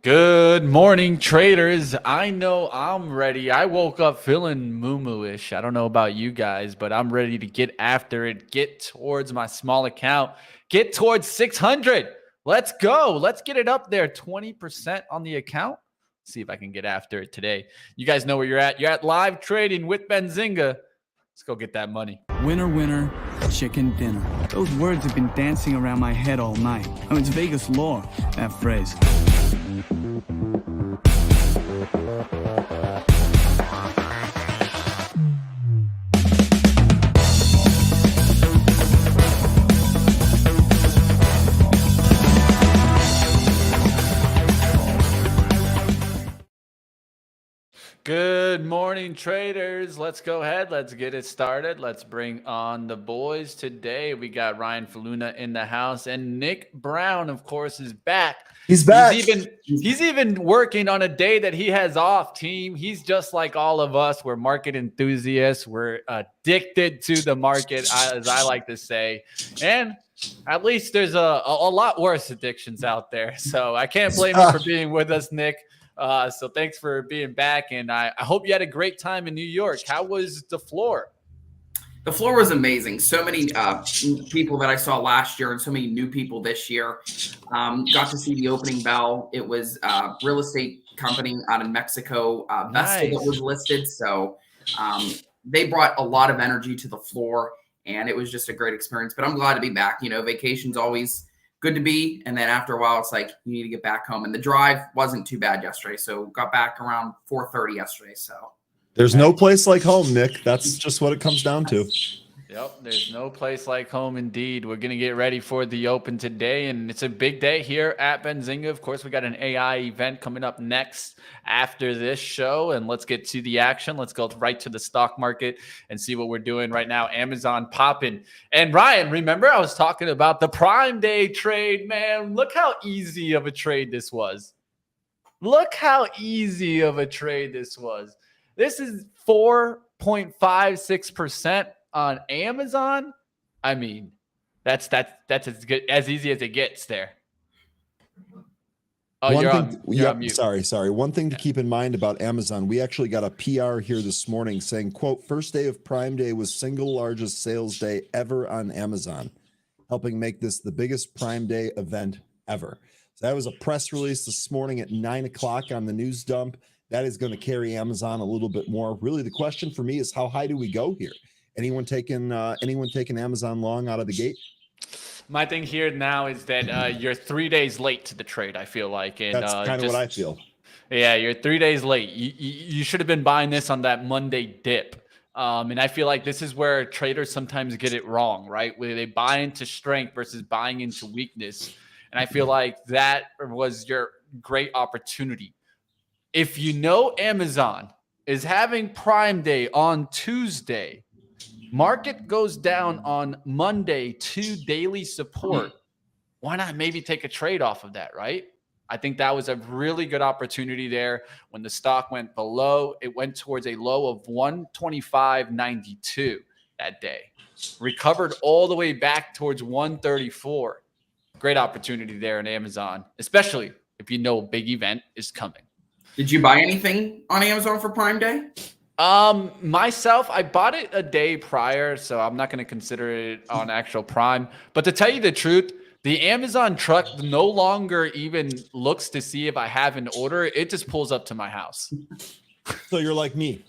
Good morning, traders. I know I'm ready. I woke up feeling moo-moo-ish. I don't know about you guys, but I'm ready to get after it, get towards my small account, get towards 600. Let's go. Let's get it up there. 20% on the account. See if I can get after it today. You guys know where you're at. You're at live trading with Benzinga. Let's go get that money. Winner, winner, chicken dinner. Those words have been dancing around my head all night. It's Vegas lore, that phrase. Good morning, traders. Let's go ahead. Let's get it started. Let's bring on the boys. Today, we got Ryan Faluna in the house, and Nick Brown, of course, is back. He's back. He's even working on a day that he has off, team. He's just like all of us. We're market enthusiasts. We're addicted to the market, as I like to say. And at least there's a lot worse addictions out there. So I can't blame you for being with us, Nick. So thanks for being back, and I hope you had a great time in New York. How was the floor? The floor was amazing. So many people that I saw last year and so many new people this year. Got to see the opening bell. It was a real estate company out in Mexico, Vesta, that was listed. So they brought a lot of energy to the floor, and it was just a great experience. But I'm glad to be back. You know, vacation's always good to be. And then after a while, it's like you need to get back home. And the drive wasn't too bad yesterday. So got back around 4:30 yesterday. So there's no place like home, Nick. That's just what it comes down to. Yep, there's no place like home indeed. We're going to get ready for the open today, and it's a big day here at Benzinga. Of course, we got an AI event coming up next after this show, and let's get to the action. Let's go right to the stock market and see what we're doing right now. Amazon popping. And Ryan, remember I was talking about the Prime Day trade, man. Look how easy of a trade this was. Look how easy of a trade this was. This is 4.56% on Amazon. I mean, that's as good, as easy as it gets there. Oh, you're on mute. Sorry. One thing to keep in mind about Amazon, we actually got a PR here this morning saying, quote, first day of Prime Day was single largest sales day ever on Amazon, helping make this the biggest Prime Day event ever. So that was a press release this morning at 9 o'clock on the news dump. That is going to carry Amazon a little bit more. Really, the question for me is, how high do we go here? Anyone taking Amazon long out of the gate? My thing here now is that you're 3 days late to the trade, I feel like. And that's kind of what I feel. Yeah, you're 3 days late. You should have been buying this on that Monday dip. And I feel like this is where traders sometimes get it wrong, right? Where they buy into strength versus buying into weakness. And I feel like that was your great opportunity. If you know Amazon is having Prime Day on Tuesday, market goes down on Monday to daily support, why not maybe take a trade off of that, right? I think that was a really good opportunity there. When the stock went below, it went towards a low of 125.92 that day. Recovered all the way back towards 134. Great opportunity there in Amazon, especially if you know a big event is coming. Did you buy anything on Amazon for Prime Day? Myself, I bought it a day prior, so I'm not going to consider it on actual Prime. But to tell you the truth, the Amazon truck no longer even looks to see if I have an order. It just pulls up to my house. So you're like me.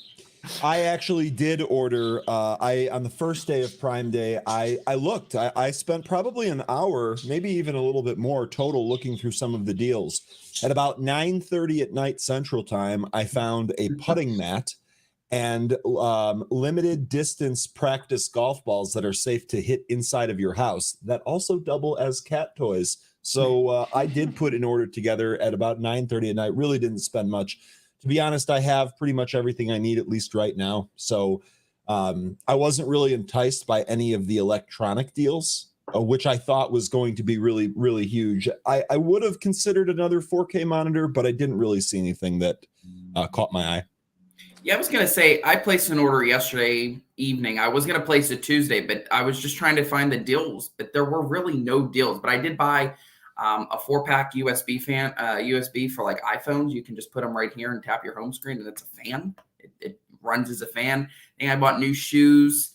I actually did order. On the first day of Prime Day, I looked. I spent probably an hour, maybe even a little bit more total, looking through some of the deals. At about 9:30 at night Central Time, I found a putting mat and limited distance practice golf balls that are safe to hit inside of your house that also double as cat toys. So I did put an order together at about 9:30 at night. Really didn't spend much. To be honest, I have pretty much everything I need, at least right now. So I wasn't really enticed by any of the electronic deals, which I thought was going to be really, really huge. I would have considered another 4K monitor, but I didn't really see anything that caught my eye. Yeah, I was going to say, I placed an order yesterday evening. I was going to place it Tuesday, but I was just trying to find the deals, but there were really no deals. But I did buy A 4-pack USB for like iPhones. You can just put them right here and tap your home screen, and it's a fan. It runs as a fan. And I bought new shoes,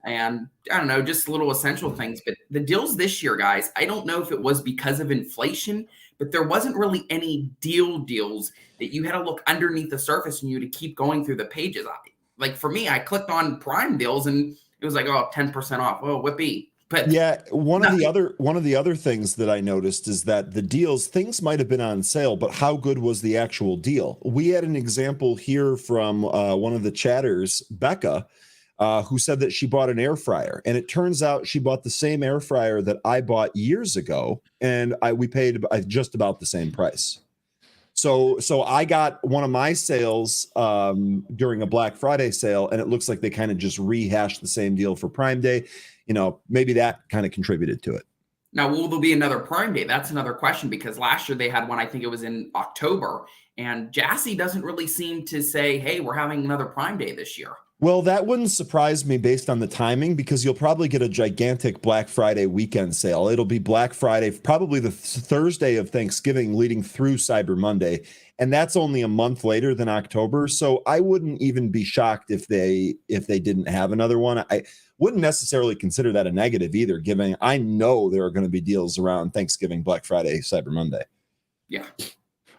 and I don't know, just little essential things. But the deals this year, guys, I don't know if it was because of inflation, but there wasn't really any deals that you had to look underneath the surface and you to keep going through the pages. Like for me, I clicked on Prime deals and it was like, oh, 10% off. Oh, whippy. But yeah, one of the other things that I noticed is that the deals, things might have been on sale, but how good was the actual deal? We had an example here from one of the chatters, Becca, who said that she bought an air fryer, and it turns out she bought the same air fryer that I bought years ago, and we paid just about the same price. So I got one of my sales during a Black Friday sale, and it looks like they kind of just rehashed the same deal for Prime Day. You know, maybe that kind of contributed to it. Now, will there be another Prime Day? That's another question, because last year they had one, I think it was in October, and Jassy doesn't really seem to say, hey, we're having another Prime Day this year. Well, that wouldn't surprise me based on the timing, because you'll probably get a gigantic Black Friday weekend sale. It'll be Black Friday, probably the Thursday of Thanksgiving leading through Cyber Monday. And that's only a month later than October. So I wouldn't even be shocked if they didn't have another one. I wouldn't necessarily consider that a negative either, given I know there are going to be deals around Thanksgiving, Black Friday, Cyber Monday. Yeah.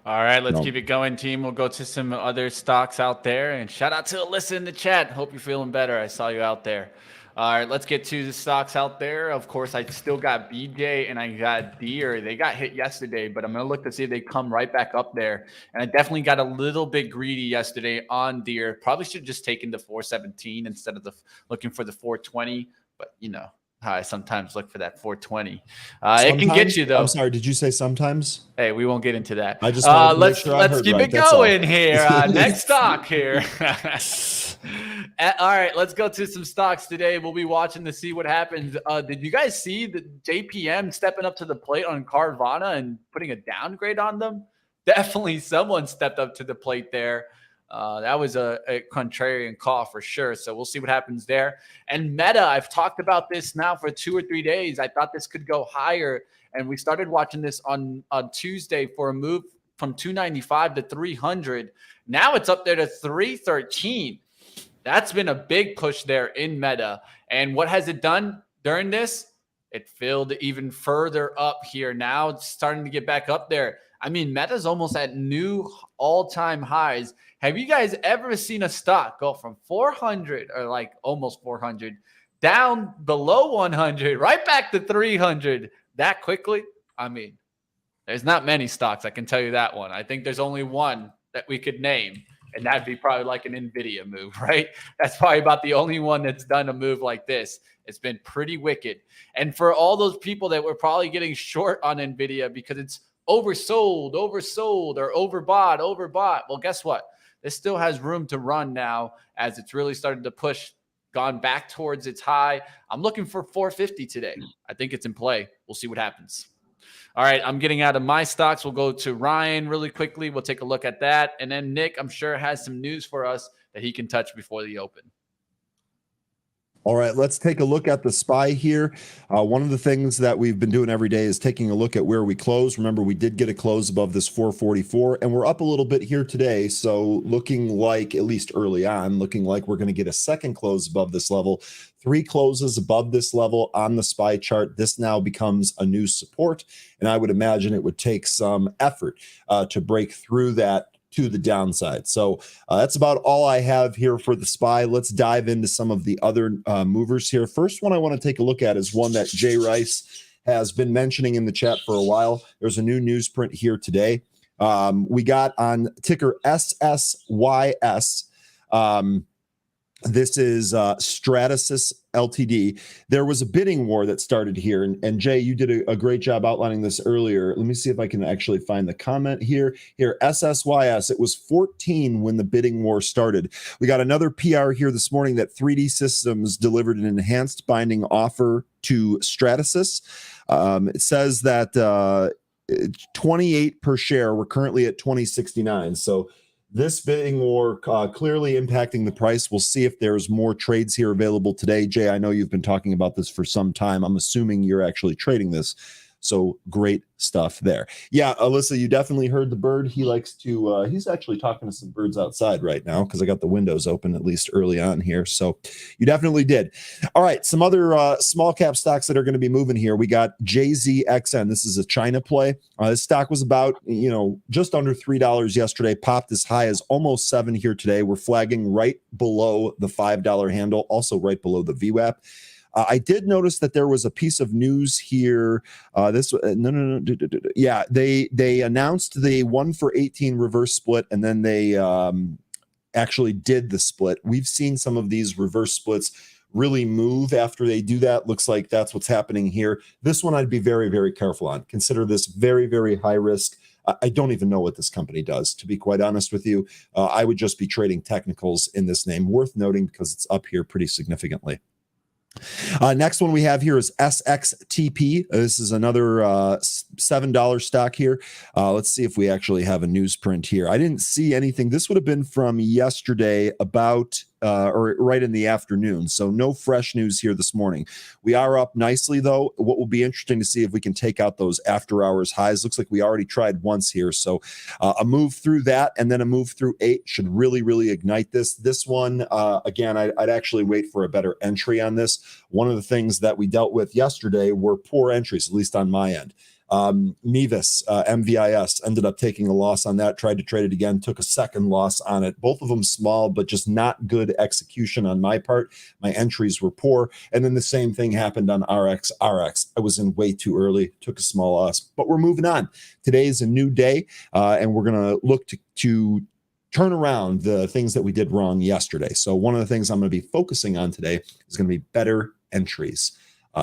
All right, let's keep it going, team. We'll go to some other stocks out there. And shout out to Alyssa in the chat. Hope you're feeling better. I saw you out there. All right, let's get to the stocks out there. Of course, I still got BJ and I got Deere. They got hit yesterday, but I'm going to look to see if they come right back up there. And I definitely got a little bit greedy yesterday on Deere. Probably should have just taken the 417 instead of looking for the 420. But, you know, how I sometimes look for that 420. It can get you, though. I'm sorry, did you say sometimes? Hey, we won't get into that. I just let's keep it going here. Next stock here. All right, let's go to some stocks today. We'll be watching to see what happens. Did you guys see the JPM stepping up to the plate on Carvana and putting a downgrade on them? Definitely someone stepped up to the plate there. That was a contrarian call for sure. So we'll see what happens there. And Meta, I've talked about this now for 2 or 3 days. I thought this could go higher. And we started watching this on Tuesday for a move from 295 to 300. Now it's up there to 313. That's been a big push there in Meta. And what has it done during this? It filled even further up here. Now it's starting to get back up there. I mean, Meta's almost at new all-time highs. Have you guys ever seen a stock go from 400 or like almost 400 down below 100, right back to 300 that quickly? I mean, there's not many stocks, I can tell you that one. I think there's only one that we could name, and that'd be probably like an NVIDIA move, right? That's probably about the only one that's done a move like this. It's been pretty wicked. And for all those people that were probably getting short on NVIDIA because it's oversold, or overbought. Well, guess what? This still has room to run now as it's really started to push, gone back towards its high. I'm looking for 450 today. I think it's in play. We'll see what happens. All right, I'm getting out of my stocks. We'll go to Ryan really quickly. We'll take a look at that. And then Nick, I'm sure, has some news for us that he can touch before the open. All right, let's take a look at the SPY here. One of the things that we've been doing every day is taking a look at where we close. Remember, we did get a close above this 444, and we're up a little bit here today. So looking like, at least early on, looking like we're going to get a second close above this level. 3 closes above this level on the SPY chart. This now becomes a new support, and I would imagine it would take some effort to break through that to the downside. So that's about all I have here for the SPY. Let's dive into some of the other movers here. First one I want to take a look at is one that Jay Rice has been mentioning in the chat for a while. There's a new newsprint here today. We got on ticker SSYS. This is Stratasys Ltd. There was a bidding war that started here. And Jay, you did a great job outlining this earlier. Let me see if I can actually find the comment here. Here, SSYS, it was 14 when the bidding war started. We got another PR here this morning that 3D Systems delivered an enhanced binding offer to Stratasys. It says that 28 per share. We're currently at 20.69. So this bidding war clearly impacting the price. We'll see if there's more trades here available today. Jay, I know you've been talking about this for some time. I'm assuming you're actually trading this. So great stuff there. Yeah, Alyssa, you definitely heard the bird. He likes to, he's actually talking to some birds outside right now because I got the windows open at least early on here. So you definitely did. All right, some other small cap stocks that are going to be moving here. We got JZXN. This is a China play. This stock was about, just under $3 yesterday, popped as high as almost $7 here today. We're flagging right below the $5 handle, also right below the VWAP. I did notice that there was a piece of news here. Yeah, they announced the 1-for-18 reverse split, and then they actually did the split. We've seen some of these reverse splits really move after they do that. Looks like that's what's happening here. This one I'd be very, very careful on. Consider this very, very high risk. I don't even know what this company does, to be quite honest with you. I would just be trading technicals in this name. Worth noting because it's up here pretty significantly. Next one we have here is SXTP. This is another $7 stock here. Let's see if we actually have a newsprint here. I didn't see anything. This would have been from yesterday about or right in the afternoon. So no fresh news here this morning. We are up nicely, though. What will be interesting to see if we can take out those after hours highs. Looks like we already tried once here. So a move through that and then a move through 8 should really, really ignite this. This one, again, I'd actually wait for a better entry on this. One of the things that we dealt with yesterday were poor entries, at least on my end. MVIS, MVIS ended up taking a loss on that, tried to trade it again, took a second loss on it. Both of them small, but just not good execution on my part. My entries were poor. And then the same thing happened on RX. I was in way too early, took a small loss, but we're moving on. Today is a new day, and we're going to look to turn around the things that we did wrong yesterday. So one of the things I'm going to be focusing on today is going to be better entries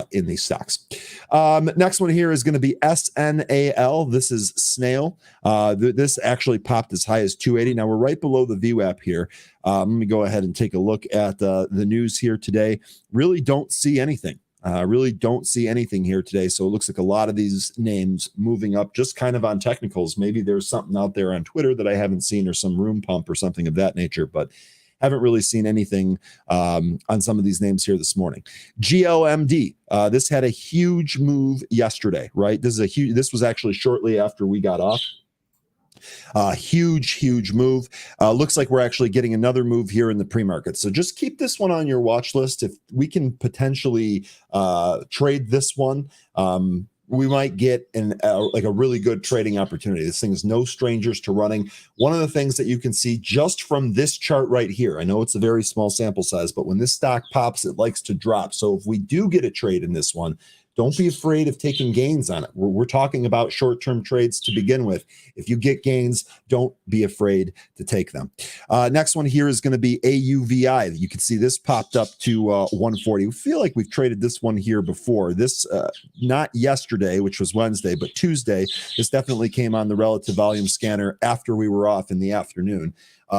in these stocks. Next one here is going to be SNAL. This is Snail. This actually popped as high as 280. Now we're right below the VWAP here. Let me go ahead and take a look at the news here today. Really don't see anything. Here today. So it looks like a lot of these names moving up just kind of on technicals. Maybe there's something out there on Twitter that I haven't seen or some room pump or something of that nature, but haven't really seen anything on some of these names here this morning. GLMD. This had a huge move yesterday, right? This was actually shortly after we got off. Huge move. Looks like we're actually getting another move here in the pre-market. So just keep this one on your watch list. If we can potentially trade this one, we might get like a really good trading opportunity. This thing is no strangers to running. One of the things that you can see just from this chart right here, I know it's a very small sample size, but when this stock pops, it likes to drop. So if we do get a trade in this one, don't be afraid of taking gains on it. We're talking about short-term trades to begin with. If you get gains, don't be afraid to take them. Next one here is going to be AUVI. You can see this popped up to 140. We feel like we've traded this one here before. This, not yesterday, which was Wednesday, but Tuesday, this definitely came on the relative volume scanner after we were off in the afternoon.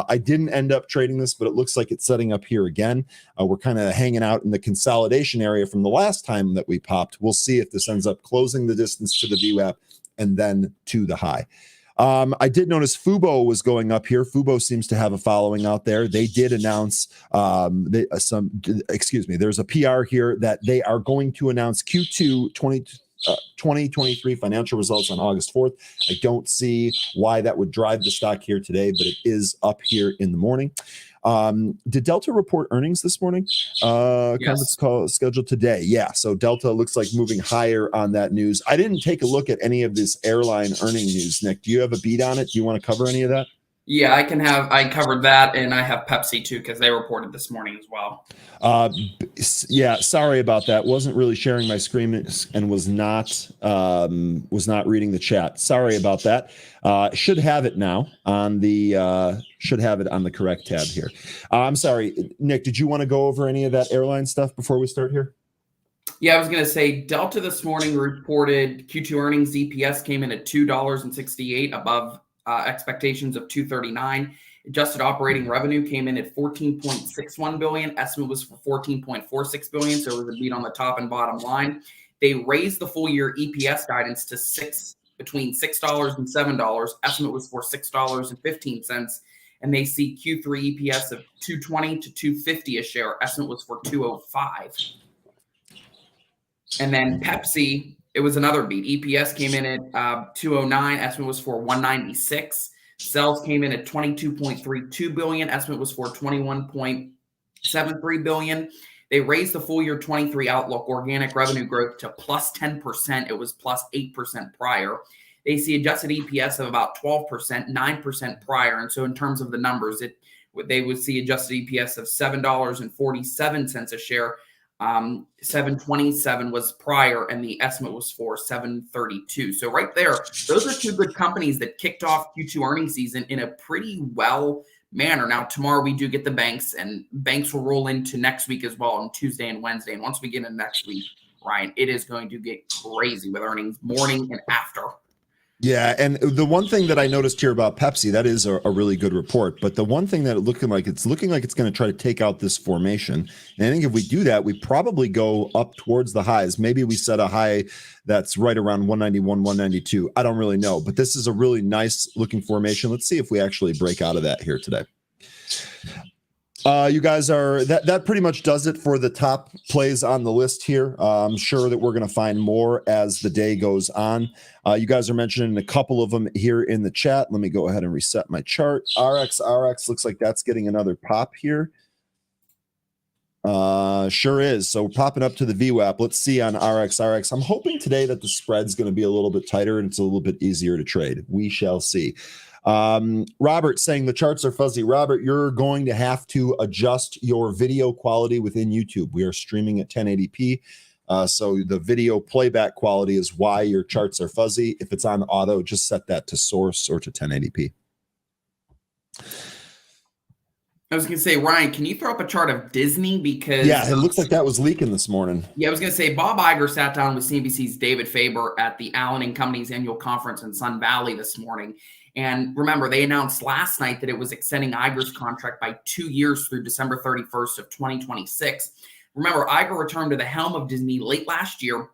I didn't end up trading this, but it looks like it's setting up here again. We're kind of hanging out in the consolidation area from the last time that we popped. We'll see if this ends up closing the distance to the VWAP and then to the high. I did notice Fubo was going up here. Fubo seems to have a following out there. They did announce there's a PR here that they are going to announce Q2 2023 financial results on August 4th. I don't see why that would drive the stock here today, but it is up here in the morning. Did Delta report earnings this morning? Yes. Conference call scheduled today. Yeah. So Delta looks like moving higher on that news. I didn't take a look at any of this airline earning news. Nick, do you have a beat on it? Do you want to cover any of that? Yeah, I covered that, and I have Pepsi too because they reported this morning as well. Yeah, sorry about that. Wasn't really sharing my screen and was not reading the chat. Sorry about that. Should have it now on the correct tab here. I'm sorry, Nick. Did you want to go over any of that airline stuff before we start here? Yeah, I was going to say Delta this morning reported Q2 earnings. EPS came in at $2.68, above expectations of $2.39. Adjusted operating revenue came in at $14.61 billion. Estimate was for $14.46 billion, so it was a beat on the top and bottom line. They raised the full year EPS guidance to between $6 and $7. Estimate was for $6.15, and they see Q3 EPS of $2.20 to $2.50 a share. Estimate was for $2.05. And then Pepsi It was another beat. EPS came in at 209. Estimate was for 196. Sales came in at 22.32 billion. Estimate was for 21.73 billion. They raised the full year 23 outlook organic revenue growth to plus 10%. It was plus 8% prior. They see adjusted EPS of about 12%, 9% prior. And so in terms of the numbers, they would see adjusted EPS of $7.47 a share. 727 was prior, and the estimate was for 732. So right there, those are two good companies that kicked off Q2 earnings season in a pretty well manner. Now, tomorrow we do get the banks, and banks will roll into next week as well on Tuesday and Wednesday. And once we get into next week, Ryan, it is going to get crazy with earnings morning and after. Yeah, and the one thing that I noticed here about Pepsi, that is a really good report. But the one thing that it's looking like it's going to try to take out this formation. And I think if we do that, we probably go up towards the highs. Maybe we set a high that's right around 191, 192. I don't really know, but this is a really nice looking formation. Let's see if we actually break out of that here today. You guys that pretty much does it for the top plays on the list here. I'm sure that we're going to find more as the day goes on. You guys are mentioning a couple of them here in the chat. Let me go ahead and reset my chart. RX looks like that's getting another pop here. Sure is. So we're popping up to the VWAP. Let's see on RX. I'm hoping today that the spread's going to be a little bit tighter and it's a little bit easier to trade. We shall see. Robert saying the charts are fuzzy. Robert, you're going to have to adjust your video quality within YouTube. We are streaming at 1080p. So the video playback quality is why your charts are fuzzy. If it's on auto, just set that to source or to 1080p. I was going to say, Ryan, can you throw up a chart of Disney? Because yeah, it looks like that was leaking this morning. Yeah, I was going to say Bob Iger sat down with CNBC's David Faber at the Allen & Company's annual conference in Sun Valley this morning. And remember, they announced last night that it was extending Iger's contract by 2 years through December 31st of 2026. Remember, Iger returned to the helm of Disney late last year.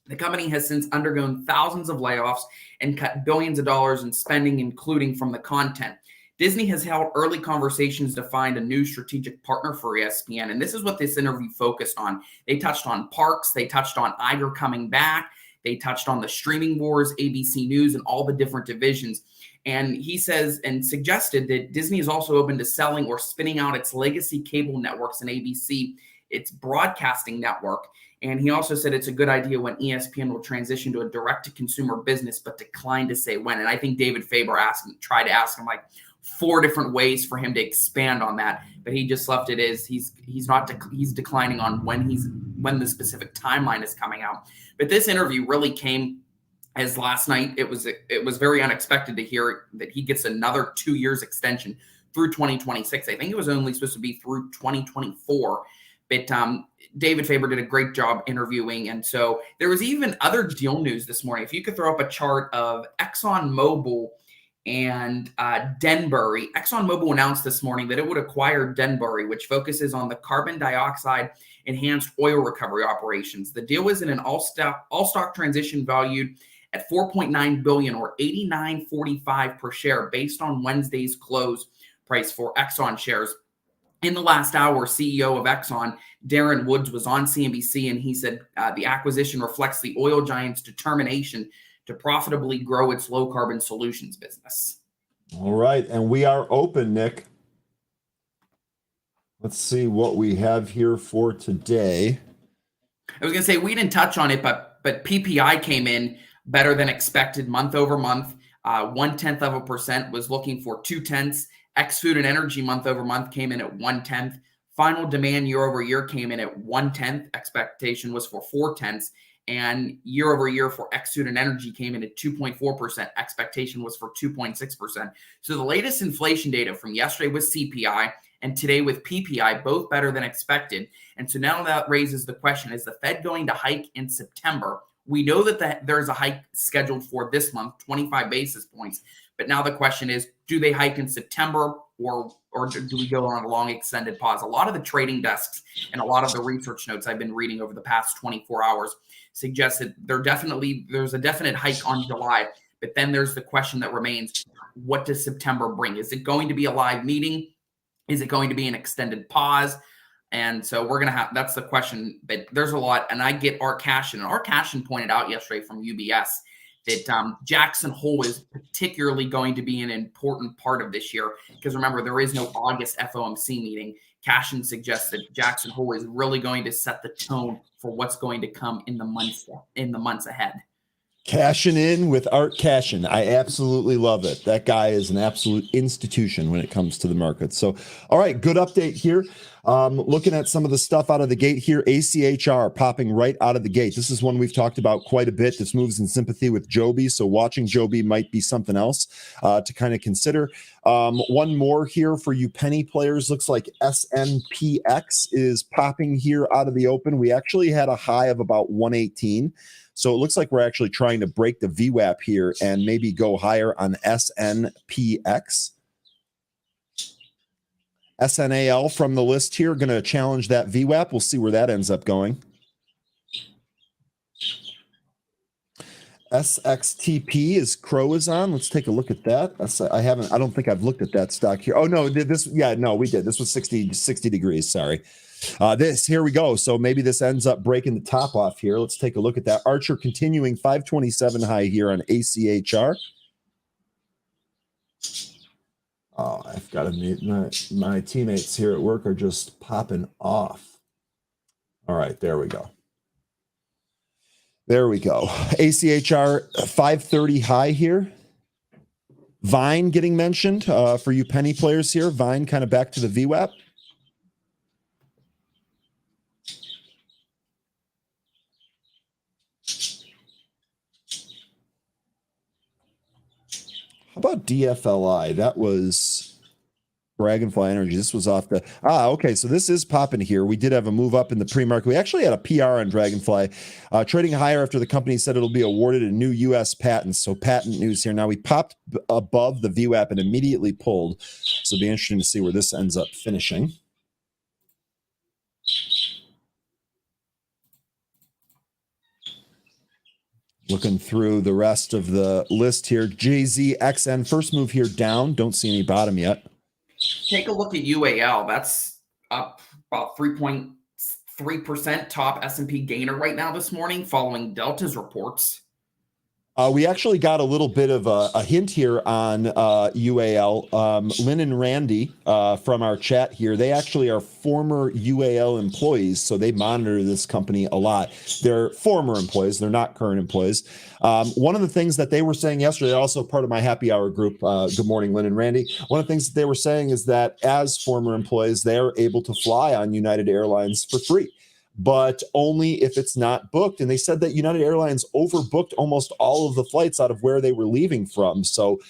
The company has since undergone thousands of layoffs and cut billions of dollars in spending, including from the content. Disney has held early conversations to find a new strategic partner for ESPN, and this is what this interview focused on. They touched on parks, they touched on Iger coming back, they touched on the streaming wars, ABC News, and all the different divisions. And he says and suggested that Disney is also open to selling or spinning out its legacy cable networks and ABC, its broadcasting network. And he also said it's a good idea when ESPN will transition to a direct-to-consumer business, but declined to say when. And I think David Faber tried to ask him like 4 different ways for him to expand on that, but he just left it as he's declining on when the specific timeline is coming out. But this interview really came as last night. It was very unexpected to hear that he gets another 2 years extension through 2026. I think it was only supposed to be through 2024. But David Faber did a great job interviewing. And so there was even other deal news this morning. If you could throw up a chart of ExxonMobil and Denbury. ExxonMobil announced this morning that it would acquire Denbury, which focuses on the carbon dioxide enhanced oil recovery operations. The deal was in an all-stock transition valued at $4.9 billion or $89.45 per share based on Wednesday's close price for Exxon shares. In the last hour, CEO of Exxon, Darren Woods, was on CNBC, and he said the acquisition reflects the oil giant's determination to profitably grow its low-carbon solutions business. All right, and we are open, Nick. Let's see what we have here for today. I was going to say we didn't touch on it, but PPI came in better than expected month over month. 0.1% was looking for 0.2. Ex-food and energy month over month came in at 0.1. Final demand year over year came in at 0.1. Expectation was for 0.4. And year over year for ex-food and energy came in at 2.4%. Expectation was for 2.6%. So the latest inflation data from yesterday was CPI and today with PPI, both better than expected. And so now that raises the question, is the Fed going to hike in September? We know that there's a hike scheduled for this month, 25 basis points. But now the question is, do they hike in September or do we go on a long extended pause? A lot of the trading desks and a lot of the research notes I've been reading over the past 24 hours suggest that there's a definite hike on July. But then there's the question that remains, what does September bring? Is it going to be a live meeting? Is it going to be an extended pause? And so we're going to have, that's the question, but there's a lot. And I get Art Cashin, and Art Cashin pointed out yesterday from UBS that Jackson Hole is particularly going to be an important part of this year. Because remember, there is no August FOMC meeting. Cashin suggests that Jackson Hole is really going to set the tone for what's going to come in the months ahead. Cashing in with Art Cashin. I absolutely love it. That guy is an absolute institution when it comes to the market. So, all right, good update here. Looking at some of the stuff out of the gate here, ACHR popping right out of the gate. This is one we've talked about quite a bit. This moves in sympathy with Joby, so watching Joby might be something else to kind of consider. One more here for you penny players. Looks like SNPX is popping here out of the open. We actually had a high of about 118. So it looks like we're actually trying to break the VWAP here and maybe go higher on SNPX. SNAL from the list here, going to challenge that VWAP. We'll see where that ends up going. SXTP is Crow is on. Let's take a look at that. I don't think I've looked at that stock here. Oh no, we did. This was 60 degrees. Sorry. Here we go. So maybe this ends up breaking the top off here. Let's take a look at that. Archer continuing 527 high here on ACHR. Oh, I've got to mute my teammates here at work are just popping off. All right, there we go. There we go. ACHR 530 high here. Vine getting mentioned for you penny players here. Vine kind of back to the VWAP. How about DFLI? That was Dragonfly Energy. This was off the... okay. So this is popping here. We did have a move up in the pre-market. We actually had a PR on Dragonfly, trading higher after the company said it'll be awarded a new U.S. patent. So patent news here. Now we popped above the VWAP and immediately pulled. So it'll be interesting to see where this ends up finishing. Looking through the rest of the list here. JZXN, first move here down. Don't see any bottom yet. Take a look at UAL. That's up about 3.3% top S&P gainer right now this morning following Delta's reports. We actually got a little bit of a hint here on UAL. Lynn and Randy from our chat here, they actually are former UAL employees, so they monitor this company a lot. They're former employees. They're not current employees. One of the things that they were saying yesterday, also part of my happy hour group, good morning, Lynn and Randy, one of the things that they were saying is that as former employees, they're able to fly on United Airlines for free, but only if it's not booked. And they said that United Airlines overbooked almost all of the flights out of where they were leaving from. So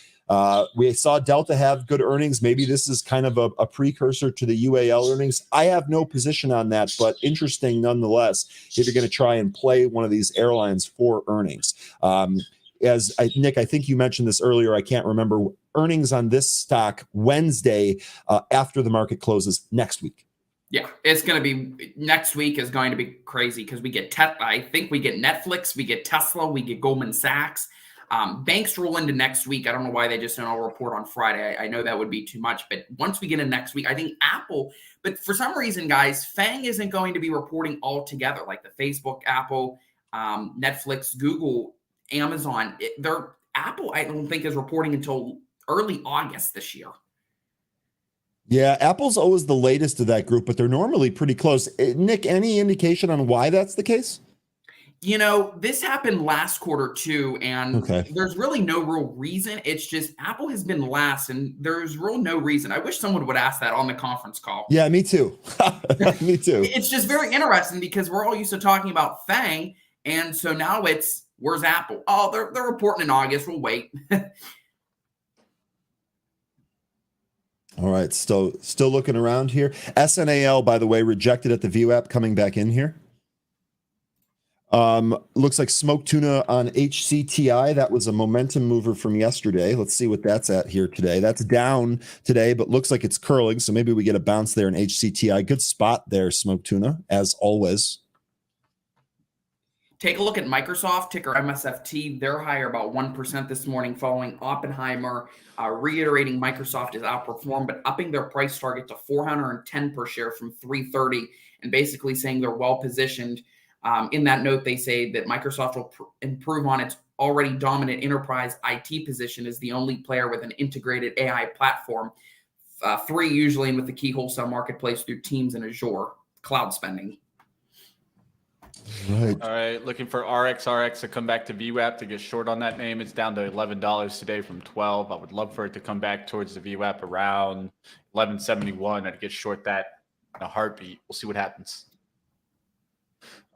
we saw Delta have good earnings. Maybe this is kind of a precursor to the UAL earnings. I have no position on that, but interesting nonetheless, if you're going to try and play one of these airlines for earnings. Nick, I think you mentioned this earlier. I can't remember. Earnings on this stock Wednesday after the market closes next week. Yeah, it's going to be next week is going to be crazy because we get I think we get Netflix, we get Tesla, we get Goldman Sachs. Banks roll into next week. I don't know why they just don't all report on Friday. I know that would be too much, but once we get in next week, I think Apple. But for some reason, guys, FANG isn't going to be reporting all together like the Facebook, Apple, Netflix, Google, Amazon. Apple, I don't think is reporting until early August this year. Yeah, Apple's always the latest of that group, but they're normally pretty close. Nick, any indication on why that's the case? You know, this happened last quarter too, and there's really no real reason. It's just Apple has been last, and there's real no reason. I wish someone would ask that on the conference call. Yeah, me too. Me too. It's just very interesting because we're all used to talking about FANG, and so now it's, where's Apple? Oh, they're reporting in August. We'll wait. All right, still looking around here. SNAL, by the way, rejected at the VWAP, coming back in here. Looks like smoke tuna on HCTI. That was a momentum mover from yesterday. Let's see what that's at here today. That's down today, but looks like it's curling, so maybe we get a bounce there in HCTI. Good spot there, smoke tuna, as always. Take a look at Microsoft, ticker MSFT. They're higher about 1% this morning following Oppenheimer, reiterating Microsoft has outperformed, but upping their price target to 410 per share from 330, and basically saying they're well positioned. In that note, they say that Microsoft will improve on its already dominant enterprise IT position as the only player with an integrated AI platform. Three, usually in with the key wholesale marketplace through Teams and Azure cloud spending. Right. All right, looking for RXRX to come back to VWAP to get short on that name. It's down to $11 today from 12. I would love for it to come back towards the VWAP around 1171 and get short that in a heartbeat. We'll see what happens.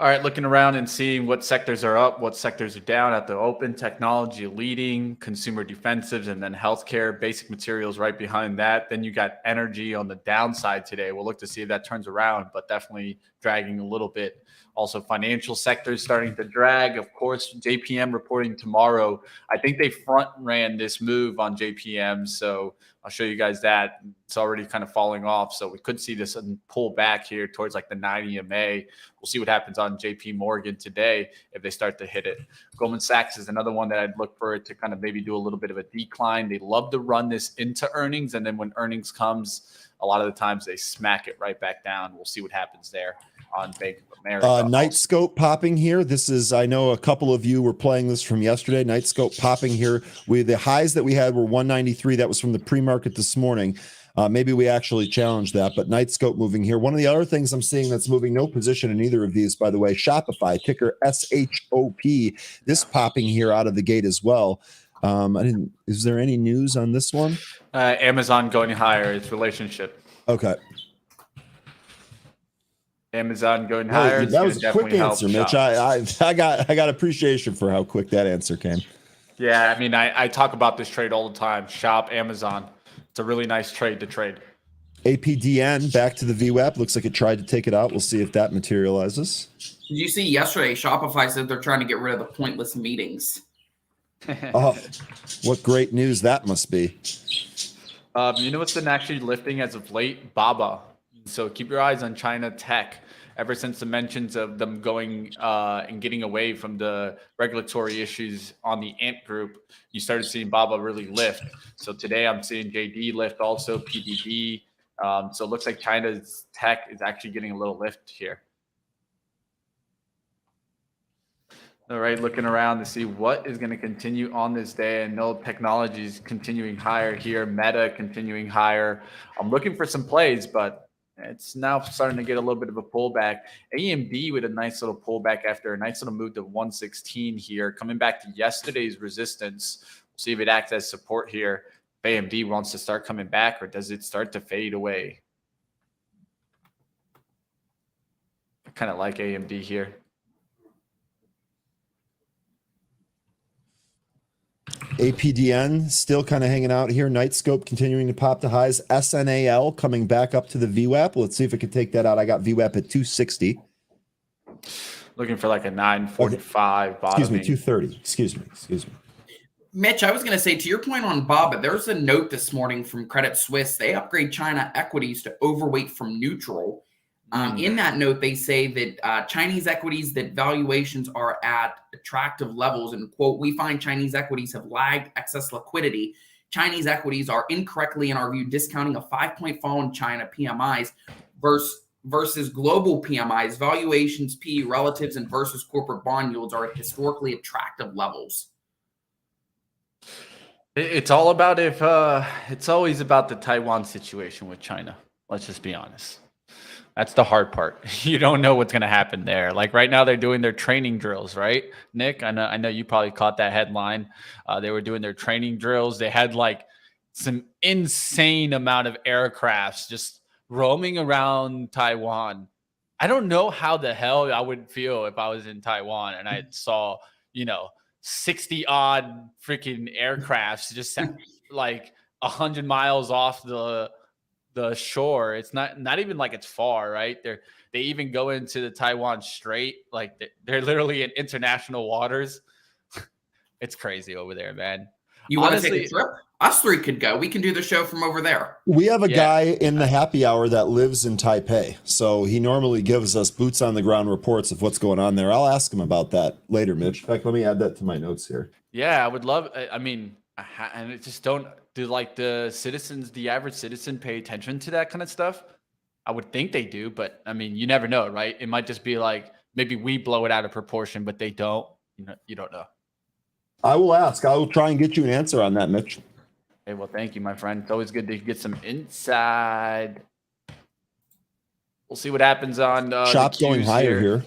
All right, looking around and seeing what sectors are up, what sectors are down at the open. Technology leading, consumer defensives, and then healthcare, basic materials right behind that. Then you got energy on the downside today. We'll look to see if that turns around, but definitely dragging a little bit. Also, financial sectors starting to drag. Of course, JPM reporting tomorrow. I think they front ran this move on JPM, so I'll show you guys that. It's already kind of falling off, so we could see this pull back here towards like the 90 EMA. We'll see what happens on JP Morgan today if they start to hit it. Goldman Sachs is another one that I'd look for it to kind of maybe do a little bit of a decline. They love to run this into earnings, and then when earnings comes, a lot of the times they smack it right back down. We'll see what happens there on Bank of America. Nightscope popping here. This is, I know a couple of you were playing this from yesterday. Nightscope popping here. The highs that we had were 193. That was from the pre-market this morning. Maybe we actually challenged that, but Nightscope moving here. One of the other things I'm seeing that's moving, no position in either of these, by the way, Shopify, ticker SHOP. This popping here out of the gate as well. Is there any news on this one? Amazon going higher. It's relationship. Okay. Amazon going higher. That was a quick answer, Mitch. I got appreciation for how quick that answer came. Yeah, I mean, I talk about this trade all the time. Shop Amazon. It's a really nice trade to trade. APDN back to the VWAP. Looks like it tried to take it out. We'll see if that materializes. Did you see yesterday Shopify said they're trying to get rid of the pointless meetings? Oh, what great news that must be. You know what's been actually lifting as of late? Baba. So keep your eyes on China tech. Ever since the mentions of them going and getting away from the regulatory issues on the Ant group, you started seeing Baba really lift. So today I'm seeing JD lift also, PDD. So it looks like China's tech is actually getting a little lift here. All right, looking around to see what is going to continue on this day. I know technology is continuing higher here. Meta continuing higher. I'm looking for some plays, but it's now starting to get a little bit of a pullback. AMD with a nice little pullback after a nice little move to 116 here. Coming back to yesterday's resistance. We'll see if it acts as support here. If AMD wants to start coming back, or does it start to fade away? I kind of like AMD here. APDN still kind of hanging out here. Nightscope continuing to pop the highs. SNAL coming back up to the VWAP. Let's see if it can take that out. I got VWAP at 260. Looking for like a 945 okay. bottoming. Excuse me, 230. Excuse me. Mitch, I was going to say, to your point on Baba, there's a note this morning from Credit Suisse. They upgrade China equities to overweight from neutral. In that note, they say that Chinese equities, that valuations are at attractive levels. And quote, we find Chinese equities have lagged excess liquidity. Chinese equities are incorrectly, in our view, discounting a 5-point fall in China PMIs versus global PMIs. Valuations, PE relatives, and versus corporate bond yields are at historically attractive levels. It's all about it's always about the Taiwan situation with China. Let's just be honest. That's the hard part. You don't know what's going to happen there. Like right now, they're doing their training drills, right, Nick? I know you probably caught that headline. They were doing their training drills. They had like some insane amount of aircrafts just roaming around Taiwan. I don't know how the hell I would feel if I was in Taiwan and I saw, 60 odd freaking aircrafts just like 100 miles off the shore. It's not even like it's far, right? They even go into the Taiwan Strait, like they're literally in international waters. It's crazy over there, man. You want to take a trip? Us three could go. We can do the show from over there. We have a Yeah. guy in the happy hour that lives in Taipei, so he normally gives us boots on the ground reports of what's going on there. I'll ask him about that later, Mitch. In fact, let me add that to my notes here. Yeah, I would love. I mean, and it just don't do like the average citizen pay attention to that kind of stuff. I would think they do, but I mean, you never know, right? It might just be like maybe we blow it out of proportion, but they don't. You don't know. I will ask. I will try and get you an answer on that, Mitch. Hey, well, thank you, my friend. It's always good to get some inside. We'll see what happens on Shop's the going Qs higher here.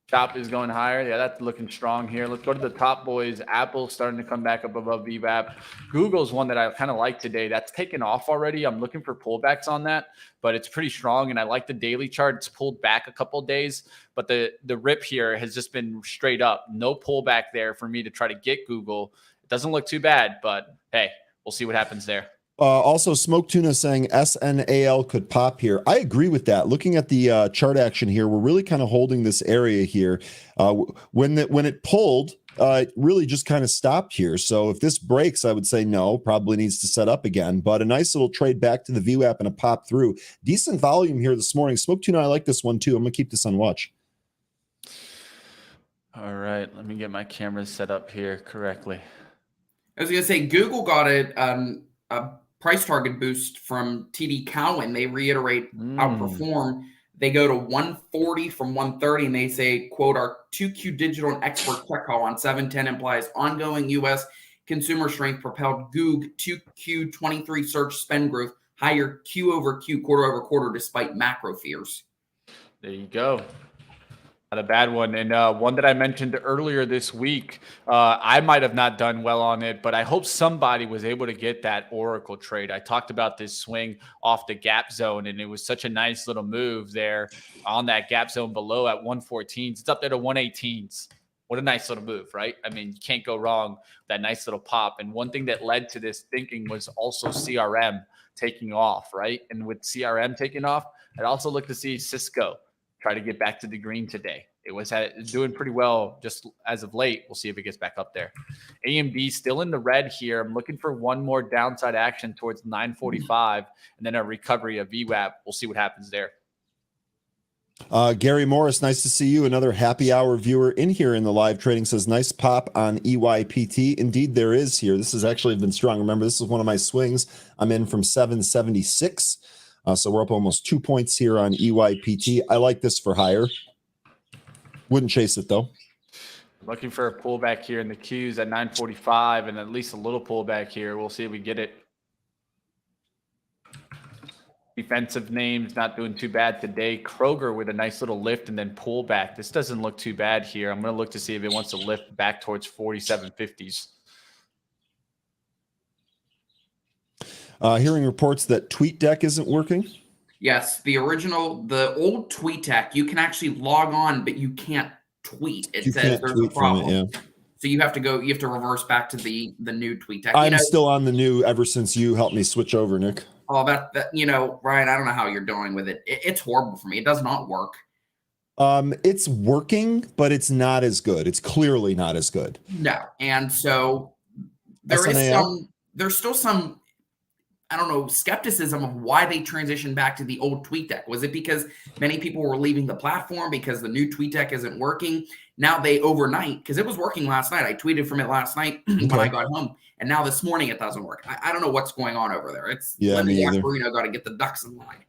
Shop is going higher. Yeah, that's looking strong here. Let's go to the top boys. Apple's starting to come back up above VWAP. Google's one that I kind of like today. That's taken off already. I'm looking for pullbacks on that, but it's pretty strong. And I like the daily chart. It's pulled back a couple of days, but the rip here has just been straight up. No pullback there for me to try to get Google. It doesn't look too bad, but hey, we'll see what happens there. Also, Smoke Tuna saying SNAL could pop here. I agree with that. Looking at the chart action here, we're really kind of holding this area here. When it pulled, it really just kind of stopped here. So if this breaks, I would say no, probably needs to set up again. But a nice little trade back to the VWAP and a pop through. Decent volume here this morning. Smoke Tuna, I like this one too. I'm going to keep this on watch. All right, let me get my camera set up here correctly. I was going to say Google got a price target boost from TD Cowen. They reiterate outperform. They go to 140 from 130, and they say, quote, our 2Q digital and export tech call on 710 implies ongoing U.S. consumer strength propelled GooG 2Q 23 search spend growth higher Q over Q, quarter over quarter, despite macro fears. There you go. Not a bad one. And one that I mentioned earlier this week, I might have not done well on it, but I hope somebody was able to get that Oracle trade. I talked about this swing off the gap zone, and it was such a nice little move there on that gap zone below at 114s. It's up there to 118s. What a nice little move, right? I mean, you can't go wrong with that nice little pop. And one thing that led to this thinking was also CRM taking off, right? And with CRM taking off, I'd also look to see Cisco try to get back to the green today. It was doing pretty well just as of late. We'll see if it gets back up there. AMD still in the red here. I'm looking for one more downside action towards 945 and then a recovery of VWAP. We'll see what happens there. Gary Morris, nice to see you. Another happy hour viewer in here in the live trading says, nice pop on EYPT. Indeed, there is here. This has actually been strong. Remember, this is one of my swings. I'm in from 776. So we're up almost 2 points here on EYPT. I like this for higher. Wouldn't chase it, though. Looking for a pullback here in the Qs at 945 and at least a little pullback here. We'll see if we get it. Defensive names not doing too bad today. Kroger with a nice little lift and then pullback. This doesn't look too bad here. I'm going to look to see if it wants to lift back towards 4750s. Hearing reports that TweetDeck isn't working. Yes, the old TweetDeck, you can actually log on, but you can't tweet. It says there's a problem. So you have to reverse back to the new TweetDeck. I'm still on the new ever since you helped me switch over, Nick. Oh, that Ryan, I don't know how you're doing with it. It's horrible for me. It does not work. It's working, but it's not as good. It's clearly not as good. No, and so there's still some, I don't know, skepticism of why they transitioned back to the old TweetDeck. Was it because many people were leaving the platform because the new TweetDeck isn't working? Now they overnight, because it was working last night. I tweeted from it last night when I got home, and now this morning it doesn't work. I don't know what's going on over there. It's Lenny Gasparino got to get the ducks in line.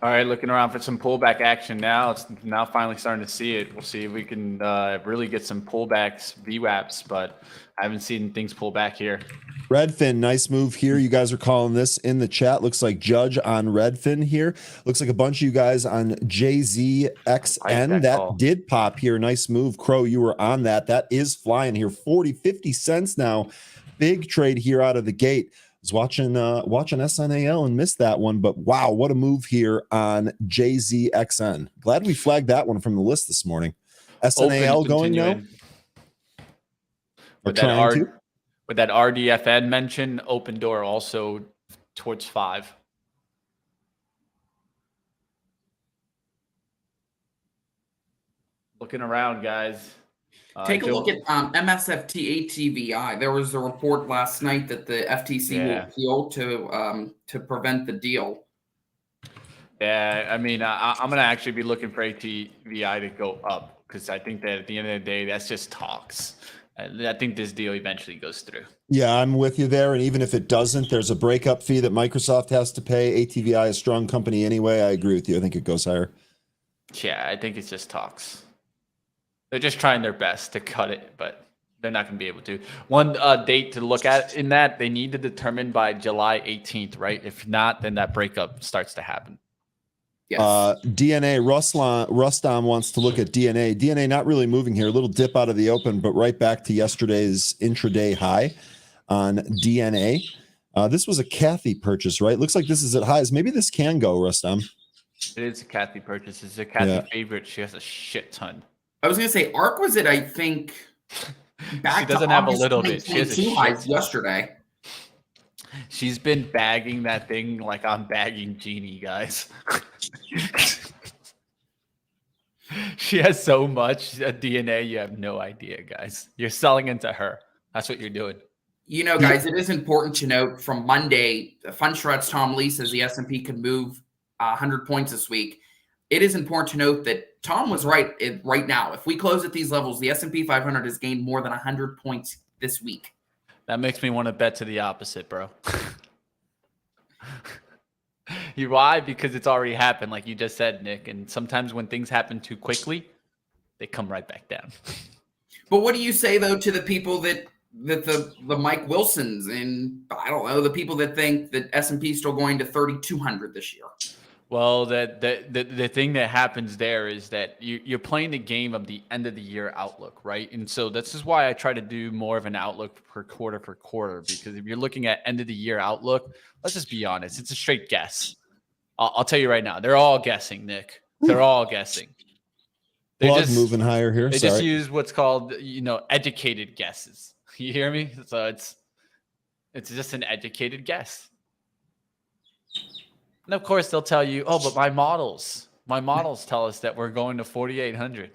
All right, looking around for some pullback action now. It's now finally starting to see it. We'll see if we can really get some pullbacks, VWAPs, but I haven't seen things pull back here. Redfin, nice move here. You guys are calling this in the chat. Looks like Judge on Redfin here. Looks like a bunch of you guys on JZXN. That did pop here. Nice move. Crow, you were on that. That is flying here. 40, 50 cents now. Big trade here out of the gate. Was watching SNAL and missed that one, but wow, what a move here on JZXN. Glad we flagged that one from the list this morning. SNAL going now? With that RDFN mention, open door also towards 5. Looking around, guys. Take a Joe- look at MSFT ATVI. There was a report last night that the FTC will appeal to prevent the deal. Yeah, I mean, I'm gonna actually be looking for ATVI to go up because I think that at the end of the day, that's just talks. I think this deal eventually goes through. Yeah, I'm with you there. And even if it doesn't, there's a breakup fee that Microsoft has to pay. ATVI is a strong company anyway. I agree with you. I think it goes higher. Yeah, I think it's just talks. They're just trying their best to cut it, but they're not going to be able to. One date to look at in that, they need to determine by July 18th, right? If not, then that breakup starts to happen. Yes. DNA, Rustam wants to look at DNA. DNA not really moving here. A little dip out of the open, but right back to yesterday's intraday high on DNA. This was a Kathy purchase, right? Looks like this is at highs. Maybe this can go, Rustam. It is a Kathy purchase. It's a Kathy favorite. She has a shit ton. I was going to say, ARC was it, I think, back she doesn't to have August a little bit. She has a shit highs ton. yesterday. She's been bagging that thing like I'm bagging Genie, guys. She has so much DNA, you have no idea, guys. You're selling into her. That's what you're doing. You know, guys, it is important to note from Monday, Fundstrat's Tom Lee says the S&P could move 100 points this week. It is important to note that Tom was right right now. If we close at these levels, the S&P 500 has gained more than 100 points this week. That makes me want to bet to the opposite, bro. Why? Because it's already happened, like you just said, Nick. And sometimes when things happen too quickly, they come right back down. But what do you say, though, to the people that the Mike Wilsons and, I don't know, the people that think that S&P is still going to 3,200 this year? Well, the thing that happens there is that you're playing the game of the end of the year outlook, right? And so this is why I try to do more of an outlook per quarter, because if you're looking at end of the year outlook, let's just be honest, it's a straight guess. I'll tell you right now, they're all guessing, Nick. They're all guessing. They're Plug just moving higher here. They just use what's called, educated guesses. You hear me? So it's just an educated guess. And of course, they'll tell you, oh, but my models tell us that we're going to 4,800.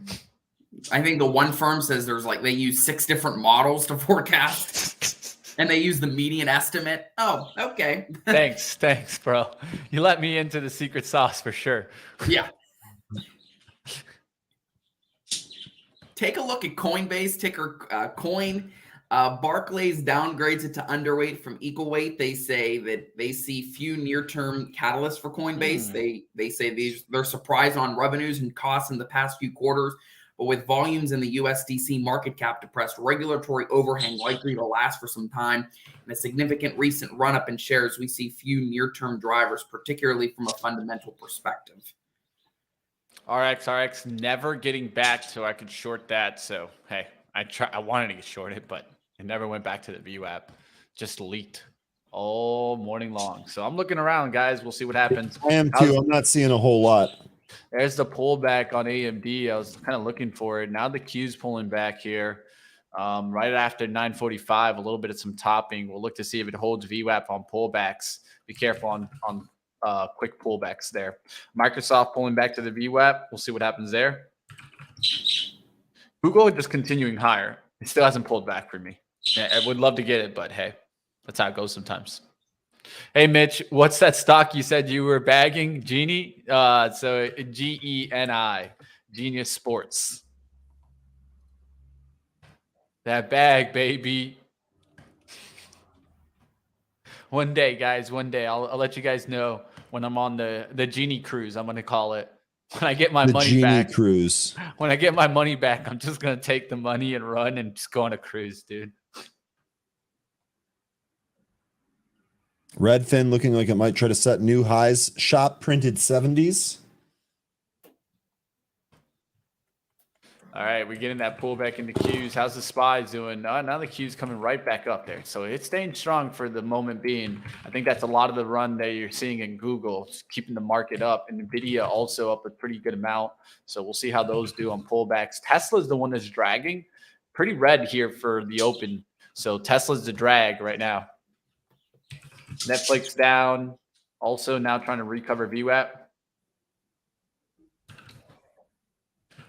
I think the one firm says they use 6 different models to forecast and they use the median estimate. Oh, okay. Thanks, bro. You let me into the secret sauce for sure. Yeah. Take a look at Coinbase, ticker Coin. Barclays downgrades it to underweight from equal weight. They say that they see few near-term catalysts for Coinbase. They say they're surprised on revenues and costs in the past few quarters, but with volumes in the USDC market cap depressed, regulatory overhang likely to last for some time, and a significant recent run-up in shares, we see few near-term drivers, particularly from a fundamental perspective. RX never getting back so I could short that. So, hey, I wanted to get shorted, but it never went back to the VWAP. Just leaked all morning long. So I'm looking around, guys. We'll see what happens. I am too. I'm not seeing a whole lot. There's the pullback on AMD. I was kind of looking for it. Now the Q's pulling back here. Right after 945, a little bit of some topping. We'll look to see if it holds VWAP on pullbacks. Be careful on quick pullbacks there. Microsoft pulling back to the VWAP. We'll see what happens there. Google just continuing higher. It still hasn't pulled back for me. Yeah, I would love to get it, but hey, that's how it goes sometimes. Hey, Mitch, what's that stock you said you were bagging? Genie? So GENI, Genius Sports. That bag, baby. One day, guys, one day. I'll let you guys know when I'm on the Genie cruise, I'm going to call it. When I get my money back. Cruise. When I get my money back, I'm just going to take the money and run and just go on a cruise, dude. Redfin looking like it might try to set new highs. Shop printed 70s. All right, we're getting that pullback into Qs. How's the SPY doing? Now the Q's coming right back up there. So it's staying strong for the moment being. I think that's a lot of the run that you're seeing in Google, just keeping the market up. And NVIDIA also up a pretty good amount. So we'll see how those do on pullbacks. Tesla's the one that's dragging. Pretty red here for the open. So Tesla's the drag right now. Netflix down. Also now trying to recover VWAP.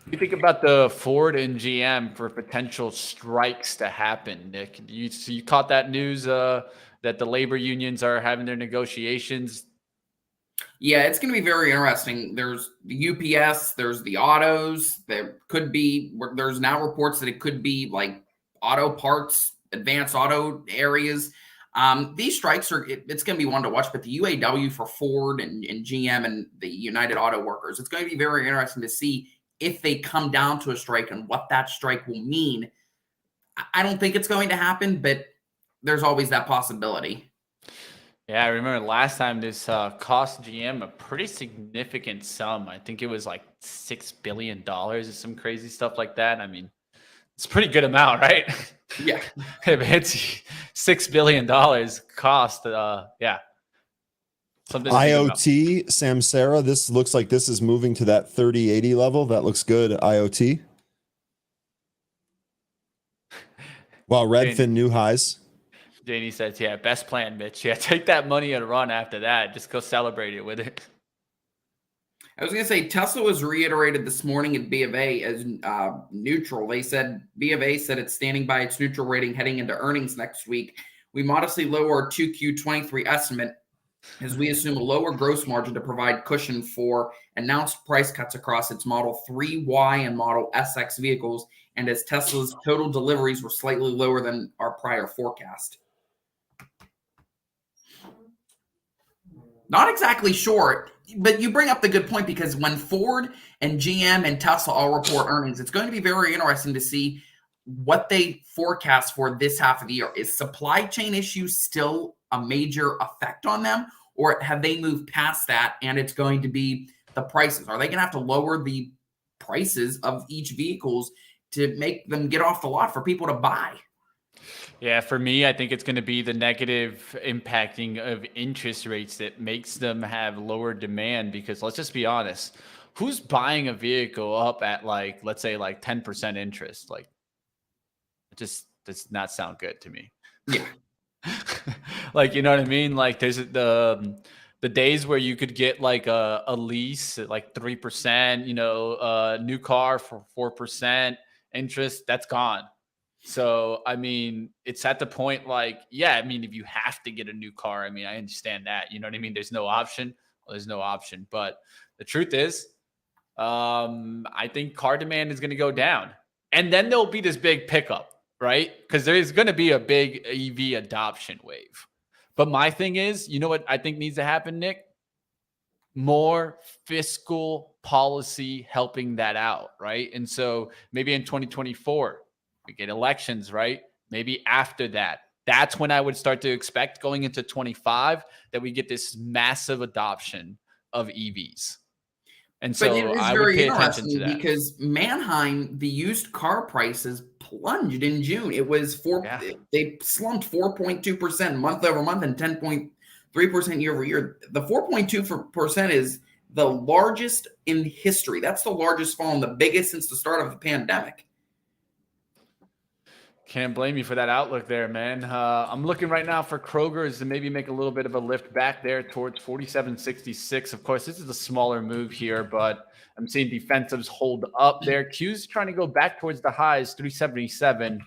What do you think about the Ford and GM for potential strikes to happen, Nick? You caught that news that the labor unions are having their negotiations? Yeah, it's going to be very interesting. There's the UPS, there's the autos. There's now reports that it could be like auto parts, advanced auto areas. These strikes it's going to be one to watch, but the UAW for Ford and GM and the United Auto Workers, it's going to be very interesting to see if they come down to a strike and what that strike will mean. I don't think it's going to happen, but there's always that possibility. Yeah, I remember last time this cost GM a pretty significant sum. I think it was like $6 billion or some crazy stuff like that. I mean, it's a pretty good amount, right? Yeah. If it's $6 billion cost, yeah. Something to think about. IoT, Samsara, this looks like this is moving to that 3080 level. That looks good. IoT. Wow, Redfin new highs. Janie says, yeah, best plan, Mitch. Yeah, take that money and run after that. Just go celebrate it with it. I was going to say Tesla was reiterated this morning at B of A as neutral. They said B of A said it's standing by its neutral rating heading into earnings next week. We modestly lower our 2Q23 estimate as we assume a lower gross margin to provide cushion for announced price cuts across its Model 3Y and Model SX vehicles, and as Tesla's total deliveries were slightly lower than our prior forecast. Not exactly sure, but you bring up the good point because when Ford and GM and Tesla all report earnings, it's going to be very interesting to see what they forecast for this half of the year. Is supply chain issues still a major effect on them, or have they moved past that and it's going to be the prices? Are they going to have to lower the prices of each vehicles to make them get off the lot for people to buy? Yeah, for me, I think it's going to be the negative impacting of interest rates that makes them have lower demand because let's just be honest, who's buying a vehicle up at like, let's say like 10% interest? Like it just does not sound good to me. Yeah. Like, you know what I mean? Like there's the days where you could get like a lease at like 3%, new car for 4% interest, that's gone. So, I mean, it's at the point like, yeah, I mean, if you have to get a new car, I mean, I understand that. You know what I mean? There's no option. Well, there's no option. But the truth is, I think car demand is going to go down. And then there'll be this big pickup, right? Because there is going to be a big EV adoption wave. But my thing is, you know what I think needs to happen, Nick? More fiscal policy helping that out, right? And so maybe in 2024, we get elections, right? Maybe after that, that's when I would start to expect going into 25 that we get this massive adoption of EVs. And so but it is I would very pay attention to interesting that. because Manheim, the used car prices plunged in June. It was they slumped 4.2% month over month and 10.3% year over year. The 4.2% is the largest in history. That's the largest fall and the biggest since the start of the pandemic. Can't blame you for that outlook there, man. I'm looking right now for Kroger's to maybe make a little bit of a lift back there towards 47.66. Of course, this is a smaller move here, but I'm seeing defensives hold up there. Q's trying to go back towards the highs, 377.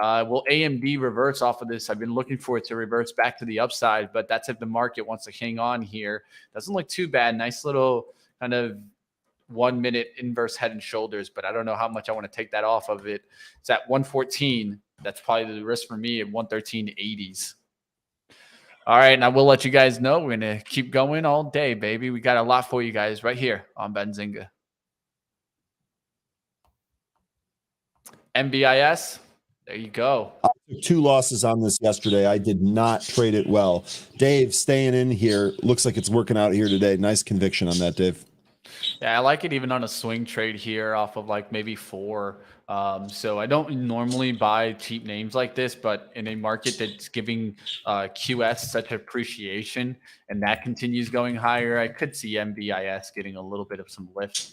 Will AMD reverse off of this? I've been looking for it to reverse back to the upside, but that's if the market wants to hang on here. Doesn't look too bad. Nice little kind of 1 minute inverse head and shoulders, but I don't know how much I want to take that off of it. It's at 114. That's probably the risk for me at 113.80s. All right, and I will let you guys know we're going to keep going all day, baby. We got a lot for you guys right here on Benzinga. MBIS, there you go. I took 2 losses on this yesterday. I did not trade it well. Dave staying in here. Looks like it's working out here today. Nice conviction on that, Dave. Yeah, I like it even on a swing trade here off of like maybe 4. So I don't normally buy cheap names like this, but in a market that's giving QS such appreciation and that continues going higher, I could see MBIS getting a little bit of some lift.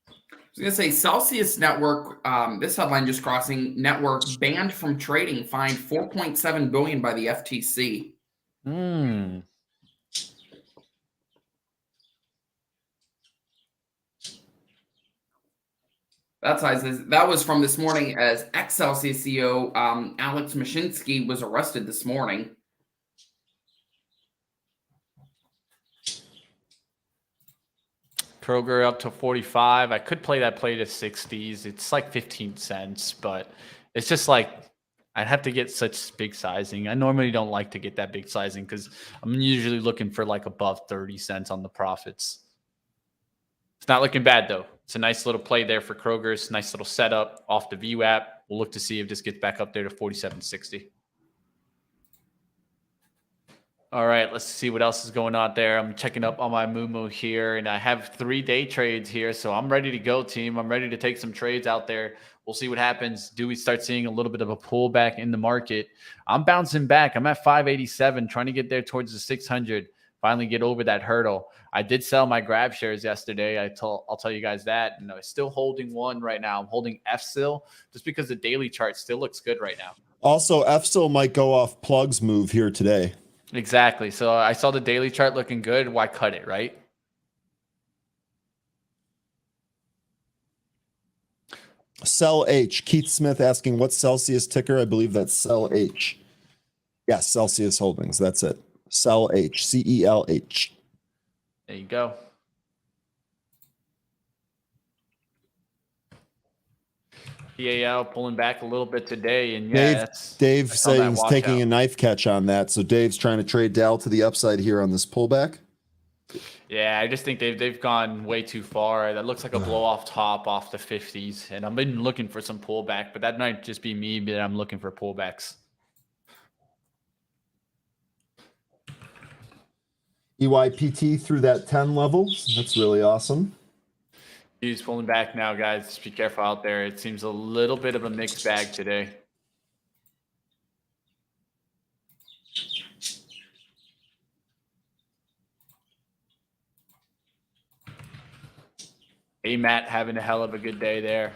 I was going to say Celsius Network, this headline just crossing, network banned from trading, fined $4.7 billion by the FTC. That was from this morning as ex-Celsius CEO Alex Mashinsky was arrested this morning. Kroger up to 45. I could play that play to 60s. It's like 15 cents, but it's just like I'd have to get such big sizing. I normally don't like to get that big sizing because I'm usually looking for like above 30 cents on the profits. It's not looking bad though. It's a nice little play there for Kroger's. Nice little setup off the VWAP. We'll look to see if this gets back up there to 47.60. All right, let's see what else is going on there. I'm checking up on my Moomoo here, and I have 3 day trades here, so I'm ready to go, team. I'm ready to take some trades out there. We'll see what happens. Do we start seeing a little bit of a pullback in the market? I'm bouncing back. I'm at 587, trying to get there towards the 600. Finally get over that hurdle. I did sell my grab shares yesterday. I'll tell you guys that. And I'm still holding one right now. I'm holding FSIL just because the daily chart still looks good right now. Also, FSIL might go off Plug's move here today. Exactly. So I saw the daily chart looking good. Why cut it, right? Cell H. Keith Smith asking what's Celsius ticker? I believe that's Cell H. Yes, Celsius Holdings. That's it. Cell H. CELH. There you go. PAL pulling back a little bit today, and yeah, Dave saying he's taking a knife catch on that. So Dave's trying to trade Dal to the upside here on this pullback. Yeah, I just think they've gone way too far. That looks like a blow off top off the 50s, and I've been looking for some pullback, but that might just be me, but I'm looking for pullbacks. EYPT through that 10 level. That's really awesome. He's pulling back now, guys. Just be careful out there. It seems a little bit of a mixed bag today. Matt having a hell of a good day there.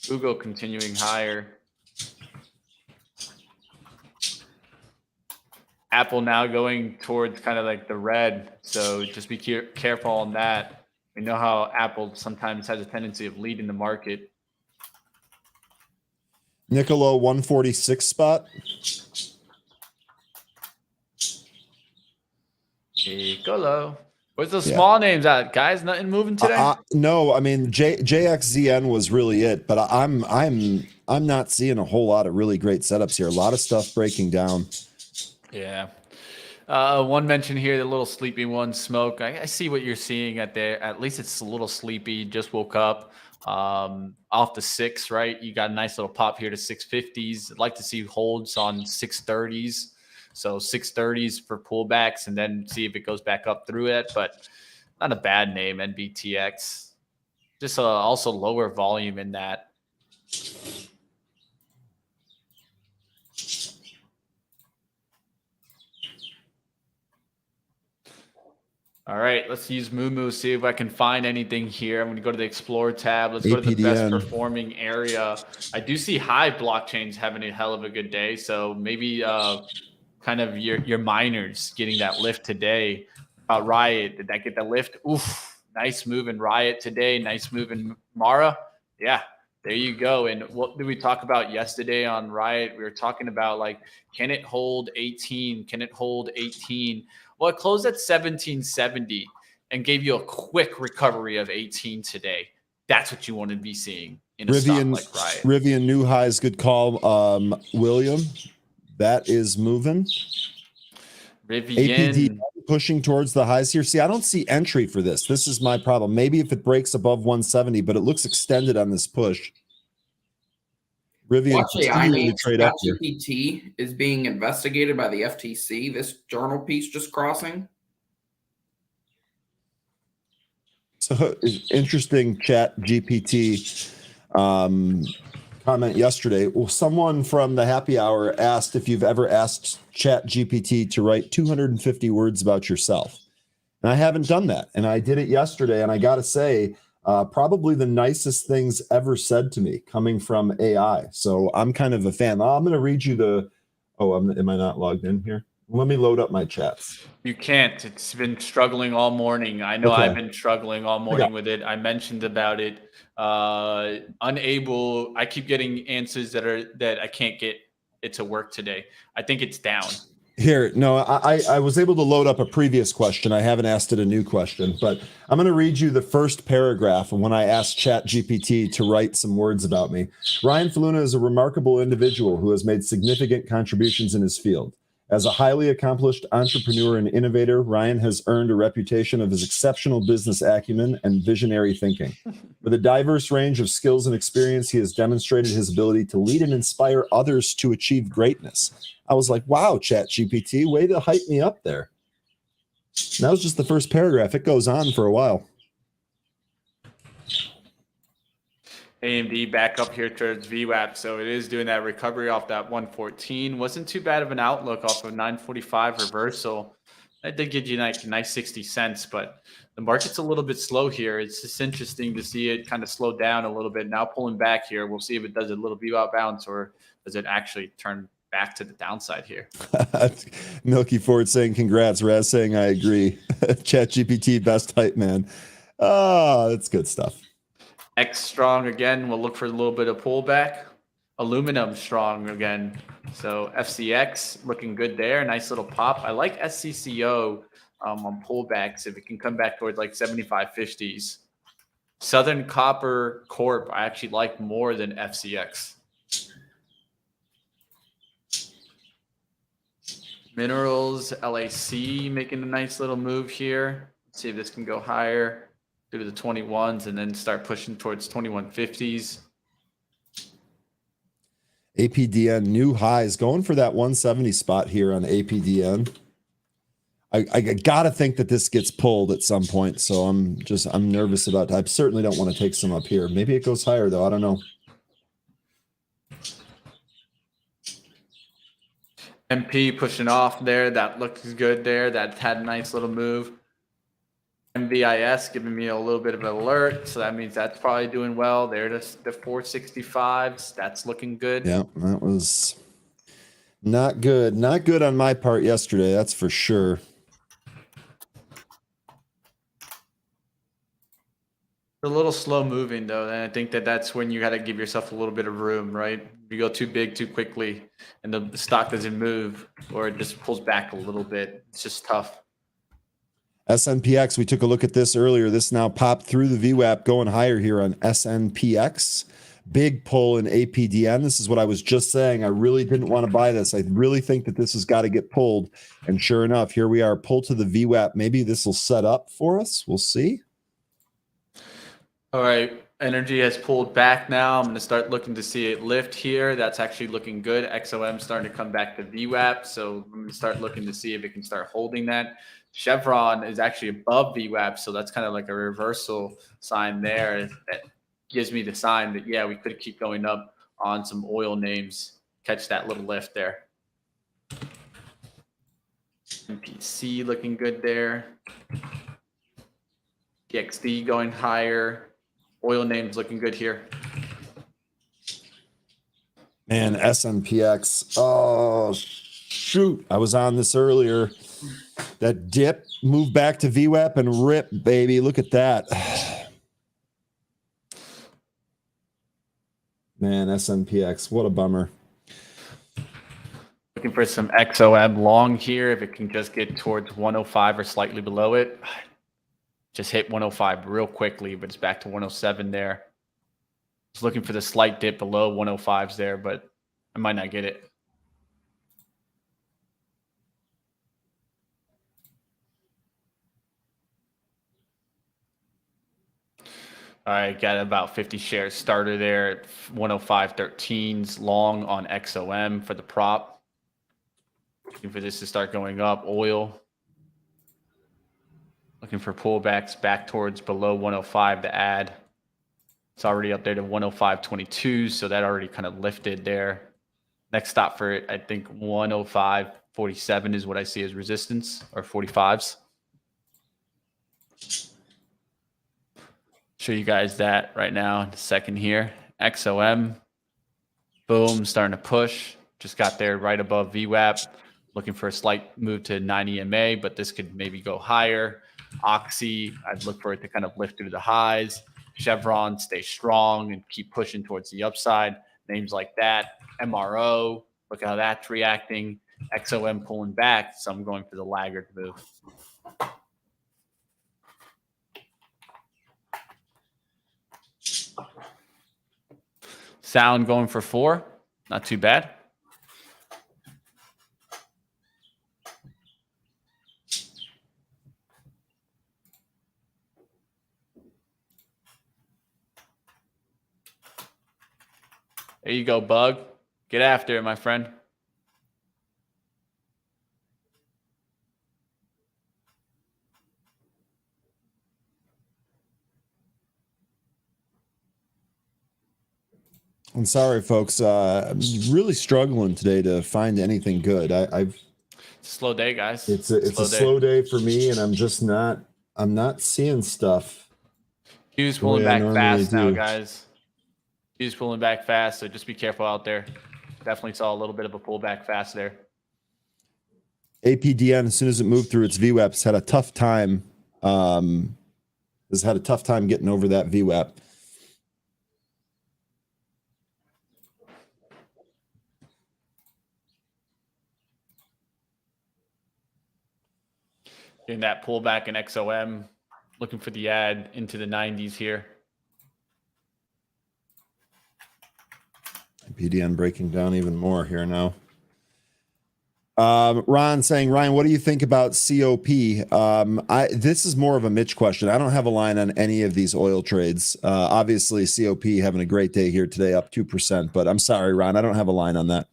Google continuing higher. Apple now going towards kind of like the red. So just be careful on that. We know how Apple sometimes has a tendency of leading the market. Niccolo 146 spot. Niccolo. Where's those small names at, guys? Nothing moving today? No, I mean JXZN was really it, but I'm not seeing a whole lot of really great setups here. A lot of stuff breaking down. Yeah. One mention here, the little sleepy one, Smoke. I see what you're seeing at there. At least it's a little sleepy. Just woke up off the 6, right? You got a nice little pop here to 650s. I'd like to see holds on 630s. So 630s for pullbacks and then see if it goes back up through it. But not a bad name, NBTX. Just also lower volume in that. All right, let's use Moomoo, see if I can find anything here. I'm going to go to the Explore tab. Let's go to the best performing area. I do see Hive blockchains having a hell of a good day. So maybe kind of your miners getting that lift today. Riot, did that get the lift? Oof, nice move in Riot today. Nice move in Mara. Yeah, there you go. And what did we talk about yesterday on Riot? We were talking about like, can it hold 18? Can it hold 18? Well, it closed at 1770 and gave you a quick recovery of 18 today. That's what you want to be seeing in a stock like Riot. Rivian new highs, good call. William, that is moving. Rivian APD pushing towards the highs here. See, I don't see entry for this. This is my problem. Maybe if it breaks above 170, but it looks extended on this push. Rivian GPT is being investigated by the FTC. This journal piece just crossing. So interesting chat GPT comment yesterday. Well, someone from the happy hour asked if you've ever asked chat GPT to write 250 words about yourself. And I haven't done that. And I did it yesterday. And I got to say, probably the nicest things ever said to me coming from AI. So I'm kind of a fan. I'm going to read you the. Oh, am I not logged in here? Let me load up my chats. You can't. It's been struggling all morning. I know Okay. I've been struggling all morning with it. I mentioned about it. Unable. I keep getting answers that I can't get it to work today. I think it's down. Here, no, I was able to load up a previous question. I haven't asked it a new question, but I'm going to read you the first paragraph when I asked ChatGPT to write some words about me. Ryan Faluna is a remarkable individual who has made significant contributions in his field. As a highly accomplished entrepreneur and innovator, Ryan has earned a reputation of his exceptional business acumen and visionary thinking. With a diverse range of skills and experience, he has demonstrated his ability to lead and inspire others to achieve greatness. I was like, wow, ChatGPT, way to hype me up there. And that was just the first paragraph. It goes on for a while. AMD back up here towards VWAP, so it is doing that recovery off that 114. Wasn't too bad of an outlook off of 945 reversal. That did get you like a nice 60 cents, but the market's a little bit slow here. It's just interesting to see it kind of slow down a little bit. Now pulling back here. We'll see if it does a little VWAP bounce or does it actually turn back to the downside here. Milky Ford saying congrats. Raz saying I agree. ChatGPT best hype man. Oh, that's good stuff. X strong again. We'll look for a little bit of pullback. Aluminum strong again. So FCX looking good there. Nice little pop. I like SCCO on pullbacks if it can come back towards like 75.50s. Southern Copper Corp I actually like more than FCX. Minerals LAC making a nice little move here. Let's see if this can go higher. Go to the 21s and then start pushing towards 2150s. APDN new highs going for that 170 spot here on APDN. I gotta think that this gets pulled at some point, so I'm nervous about it. I certainly don't want to take some up here. Maybe it goes higher though. I don't know. MP pushing off there. That looks good there. That had a nice little move. MVIS giving me a little bit of an alert. So that means that's probably doing well. There's the 465s. That's looking good. Yeah, that was not good. Not good on my part yesterday. That's for sure. A little slow moving though, and I think that's when you got to give yourself a little bit of room, right? If you go too big too quickly and the stock doesn't move or it just pulls back a little bit, it's just tough. SNPX, we took a look at this earlier. This now popped through the VWAP going higher here on SNPX. Big pull in APDN. This is what I was just saying. I really didn't want to buy this. I really think that this has got to get pulled. And sure enough, here we are, pull to the VWAP. Maybe this will set up for us. We'll see. All right, energy has pulled back now. I'm going to start looking to see it lift here. That's actually looking good. XOM starting to come back to VWAP, so I'm going to start looking to see if it can start holding that. Chevron is actually above VWAP, so that's kind of like a reversal sign there. That gives me the sign that, yeah, we could keep going up on some oil names. Catch that little lift there. MPC looking good there. DXD going higher. Oil names looking good here. Man, SNPX. Oh, shoot. I was on this earlier. That dip, move back to VWAP and rip, baby. Look at that. Man, SNPX. What a bummer. Looking for some XOM long here. If it can just get towards 105 or slightly below it. Just hit 105 real quickly, but it's back to 107 there. Just looking for the slight dip below 105s there, but I might not get it. All right, got about 50 shares started there at 105.13s long on XOM for the prop. Looking for this to start going up. Oil. Looking for pullbacks back towards below 105 to add. It's already up there to 105.22, so that already kind of lifted there. Next stop for it, I think 105.47 is what I see as resistance, or 45s. Show you guys that right now in a second here. XOM, boom, starting to push. Just got there right above VWAP. looking for a slight move to 9 EMA, but this could maybe go higher. Oxy, I'd look for it to kind of lift through the highs. Chevron, stay strong and keep pushing towards the upside. Names like that. MRO, look at how that's reacting. XOM pulling back, so I'm going for the laggard move. Sound going for 4. Not too bad. There you go, Bug. Get after it, my friend. I'm sorry, folks. I'm really struggling today to find anything good. I've It's a slow day, guys. It's a slow day for me, and I'm just not. I'm not seeing stuff. Q's pulling back fast now, guys. Q's pulling back fast, so just be careful out there. Definitely saw a little bit of a pullback fast there. APDN, as soon as it moved through its VWAP, has had a tough time. Has had a tough time getting over that VWAP. Getting that pullback in XOM, looking for the ad into the 90s here. PDN breaking down even more here now. Ron saying, Ryan, what do you think about COP? This is more of a Mitch question. I don't have a line on any of these oil trades. Obviously, COP having a great day here today, up 2%. But I'm sorry, Ron, I don't have a line on that.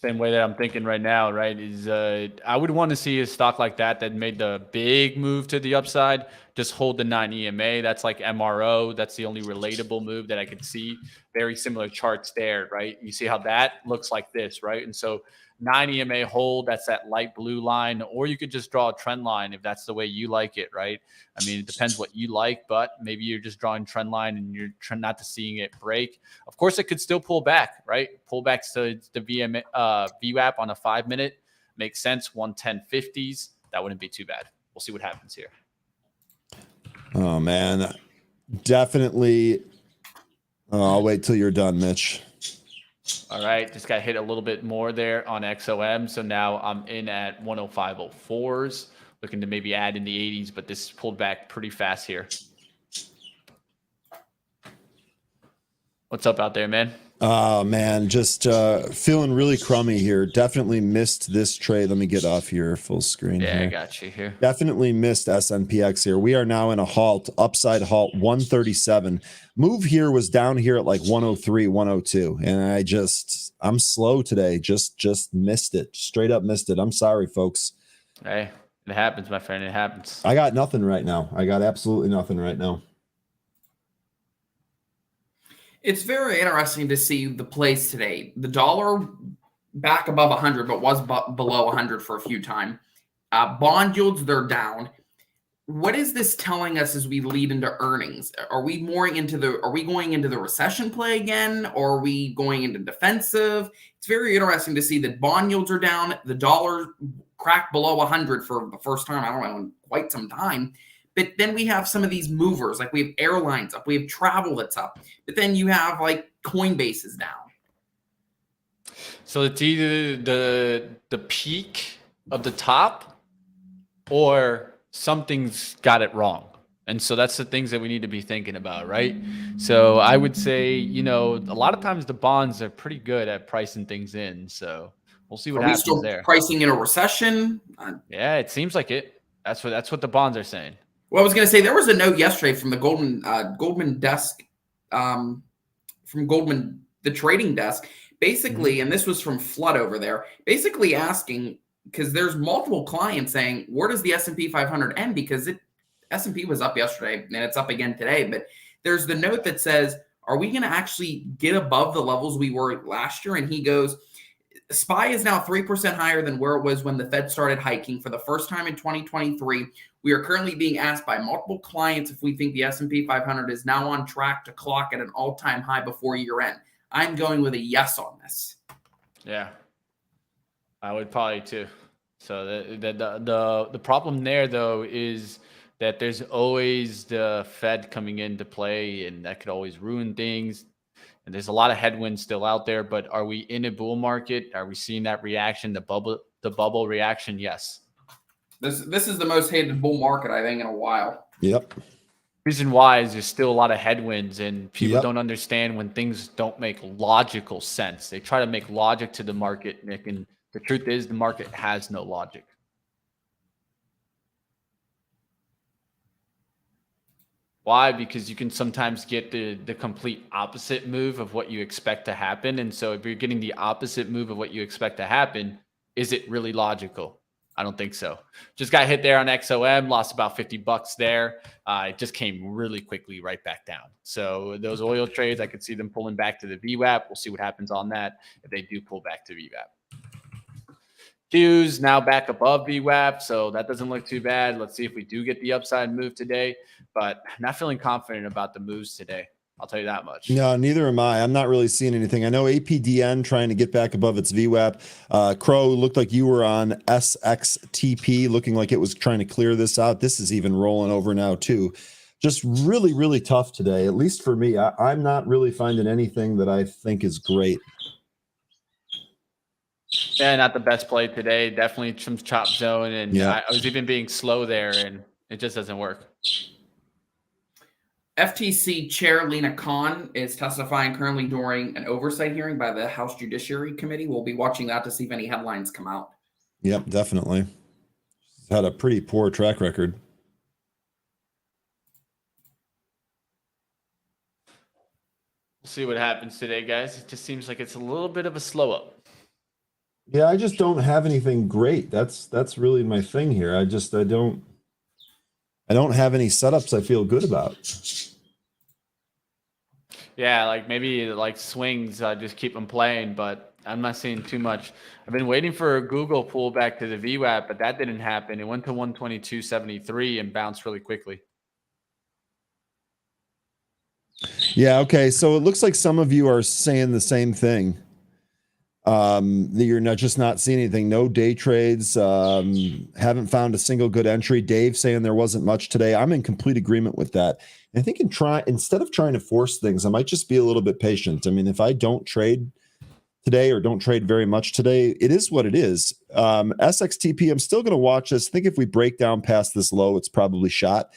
Same way that I'm thinking right now, right, is I would want to see a stock like that made the big move to the upside, just hold the 9 EMA. That's like MRO. That's the only relatable move that I could see. Very similar charts there, right? You see how that looks like this, right? And so 9 EMA hold, that's that light blue line, or you could just draw a trend line if that's the way you like it, right? I mean, it depends what you like, but maybe you're just drawing trend line and you're trying not to seeing it break. Of course, it could still pull back, right? Pull back to the VWAP on a 5-minute makes sense. 110.50s, that wouldn't be too bad. We'll see what happens here. Oh man, definitely. I'll wait till you're done, Mitch. All right, just got hit a little bit more there on XOM. So now I'm in at 105.04s, looking to maybe add in the 80s, but this pulled back pretty fast here. What's up out there, man? Oh man, just feeling really crummy here. Definitely missed this trade. Let me get off here full screen. Yeah, here. I got you here. Definitely missed SNPX here. We are now in a halt, upside halt, 137. Move here was down here at like 103, 102, and I'm slow today. Just missed it. Straight up missed it. I'm sorry, folks. Hey, it happens, my friend. It happens. I got nothing right now. I got absolutely nothing right now. It's very interesting to see the plays today. The dollar back above 100, but was below 100 for a few times. Bond yields, they're down. What is this telling us as we lead into earnings? Are we going into the recession play again? Or are we going into defensive? It's very interesting to see that bond yields are down. The dollar cracked below 100 for the first time, I don't know, in quite some time. But then we have some of these movers, like we have airlines up, we have travel that's up. But then you have like Coinbase is down. So it's either the peak of the top or something's got it wrong. And so that's the things that we need to be thinking about, right? So I would say, a lot of times the bonds are pretty good at pricing things in. So we'll see what happens there. Are we still pricing in a recession? Yeah, it seems like it. That's what the bonds are saying. Well, I was going to say there was a note yesterday from the Goldman desk, from Goldman, the trading desk, basically, and this was from Flood over there, basically asking, because there's multiple clients saying, where does the S&P 500 end? Because S&P was up yesterday and it's up again today. But there's the note that says, are we going to actually get above the levels we were last year? And he goes, SPY is now 3% higher than where it was when the Fed started hiking for the first time in 2023. We are currently being asked by multiple clients if we think the S&P 500 is now on track to clock at an all-time high before year end. I'm going with a yes on this. Yeah, I would probably too. So the problem there though is that there's always the Fed coming into play, and that could always ruin things. And there's a lot of headwinds still out there. But are we in a bull market? Are we seeing that reaction, the bubble reaction? Yes. This is the most hated bull market I think in a while. Yep. Reason why is there's still a lot of headwinds, and people Yep. don't understand when things don't make logical sense. They try to make logic to the market, Nick, and the truth is the market has no logic. Why? Because you can sometimes get the complete opposite move of what you expect to happen. And so if you're getting the opposite move of what you expect to happen, is it really logical? I don't think so. Just got hit there on XOM, lost about $50 there. It just came really quickly right back down. So those oil trades, I could see them pulling back to the VWAP. We'll see what happens on that if they do pull back to VWAP. Q's now back above VWAP, so that doesn't look too bad. Let's see if we do get the upside move today, but not feeling confident about the moves today. I'll tell you that much. No, neither am I. I'm not really seeing anything. I know APDN trying to get back above its VWAP. Crow, looked like you were on SXTP, looking like it was trying to clear this out. This is even rolling over now too. Just really, really tough today, at least for me. I'm not really finding anything that I think is great. Yeah, not the best play today. Definitely some chop zone, and Yeah. I was even being slow there, and it just doesn't work. FTC Chair Lena Khan is testifying currently during an oversight hearing by the House Judiciary Committee. We'll be watching that to see if any headlines come out. Yep, definitely. She's had a pretty poor track record. We'll see what happens today, guys. It just seems like it's a little bit of a slow up. Yeah, I just don't have anything great. That's really my thing here. I don't have any setups I feel good about. Yeah, like maybe like swings, just keep them playing, but I'm not seeing too much. I've been waiting for a Google pullback to the VWAP, but that didn't happen. It went to 122.73 and bounced really quickly. Yeah, okay. So it looks like some of you are saying the same thing. That you're not seeing anything. No day trades. Haven't found a single good entry. Dave saying there wasn't much today. I'm in complete agreement with that. And I think instead of trying to force things, I might just be a little bit patient. I mean, if I don't trade today or don't trade very much today, it is what it is. SXTP, I'm still going to watch this. I think if we break down past this low, it's probably shot.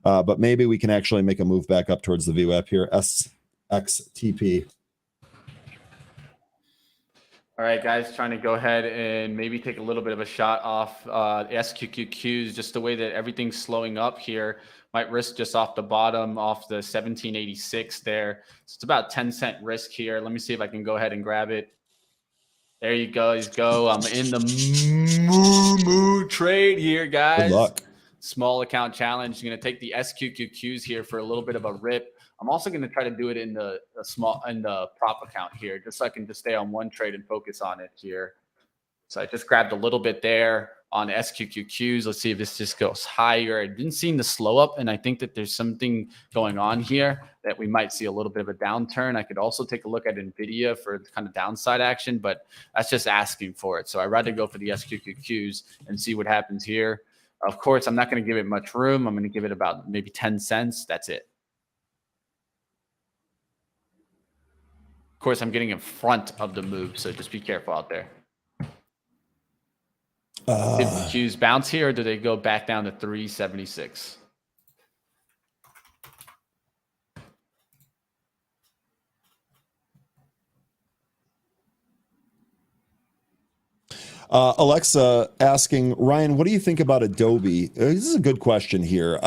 But maybe we can actually make a move back up towards the VWAP here. SXTP. All right, guys, trying to go ahead and maybe take a little bit of a shot off SQQQs, just the way that everything's slowing up here. Might risk just off the bottom, off the 1786 there. So it's about 10-cent risk here. Let me see if I can go ahead and grab it. There you guys go. I'm in the moo trade here, guys. Good luck. Small account challenge. You're going to take the SQQQs here for a little bit of a rip. I'm also going to try to do it in the prop account here, just so I can just stay on one trade and focus on it here. So I just grabbed a little bit there on SQQQs. Let's see if this just goes higher. I didn't see the slow up, and I think that there's something going on here that we might see a little bit of a downturn. I could also take a look at NVIDIA for kind of downside action, but that's just asking for it. So I'd rather go for the SQQQs and see what happens here. Of course, I'm not going to give it much room. I'm going to give it about maybe 10 cents. That's it. Of course, I'm getting in front of the move, so just be careful out there. Did the Qs bounce here, or do they go back down to 376? Alexa asking, Ryan, what do you think about Adobe? This is a good question here.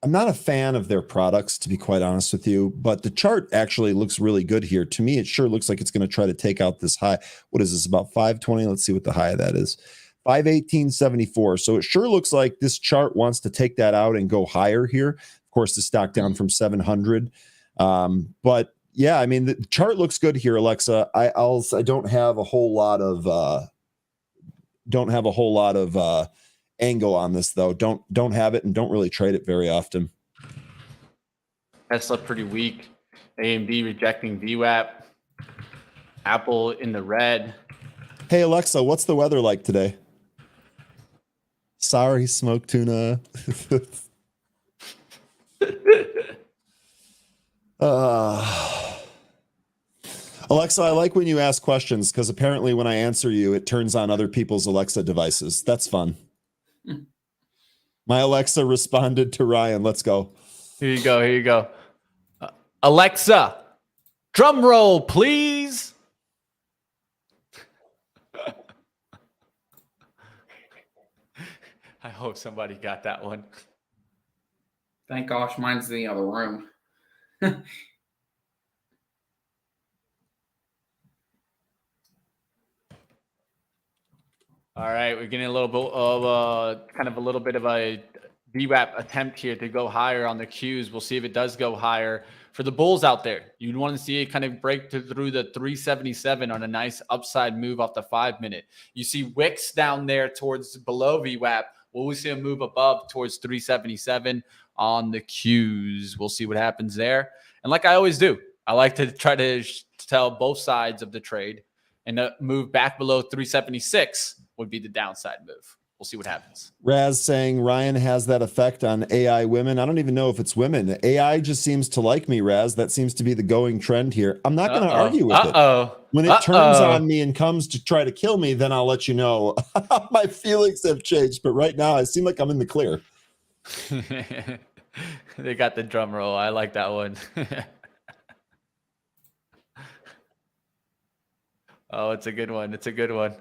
I'm not a fan of their products, to be quite honest with you, but the chart actually looks really good here. To me, it sure looks like it's going to try to take out this high. What is this, about 520? Let's see what the high of that is. 518.74. So it sure looks like this chart wants to take that out and go higher here. Of course, the stock down from 700. But yeah, I mean, the chart looks good here, Alexa. I don't have a whole lot of angle on this though. Don't have it and don't really trade it very often. Tesla pretty weak. AMD rejecting VWAP. Apple in the red. Hey Alexa, what's the weather like today? Sorry, smoked tuna. Alexa, I like when you ask questions because apparently when I answer you, it turns on other people's Alexa devices. That's fun. My Alexa responded to Ryan. Let's go. Here you go. Here you go. Alexa, drum roll, please. I hope somebody got that one. Thank gosh, mine's in the other room. All right, we're getting a little bit of kind of a little bit of a VWAP attempt here to go higher on the Qs. We'll see if it does go higher. For the bulls out there, you'd want to see it kind of break through the 377 on a nice upside move off the 5-minute. You see wicks down there towards below VWAP. Will we see a move above towards 377 on the Qs? We'll see what happens there. And like I always do, I like to try to tell both sides of the trade, and a move back below 376 would be the downside move. We'll see what happens. Raz saying Ryan has that effect on AI women. I don't even know if it's women. AI just seems to like me, Raz. That seems to be the going trend here. I'm not going to argue with it. When it turns on me and comes to try to kill me, then I'll let you know. My feelings have changed, but right now I seem like I'm in the clear. They got the drum roll. I like that one. Oh, it's a good one. It's a good one.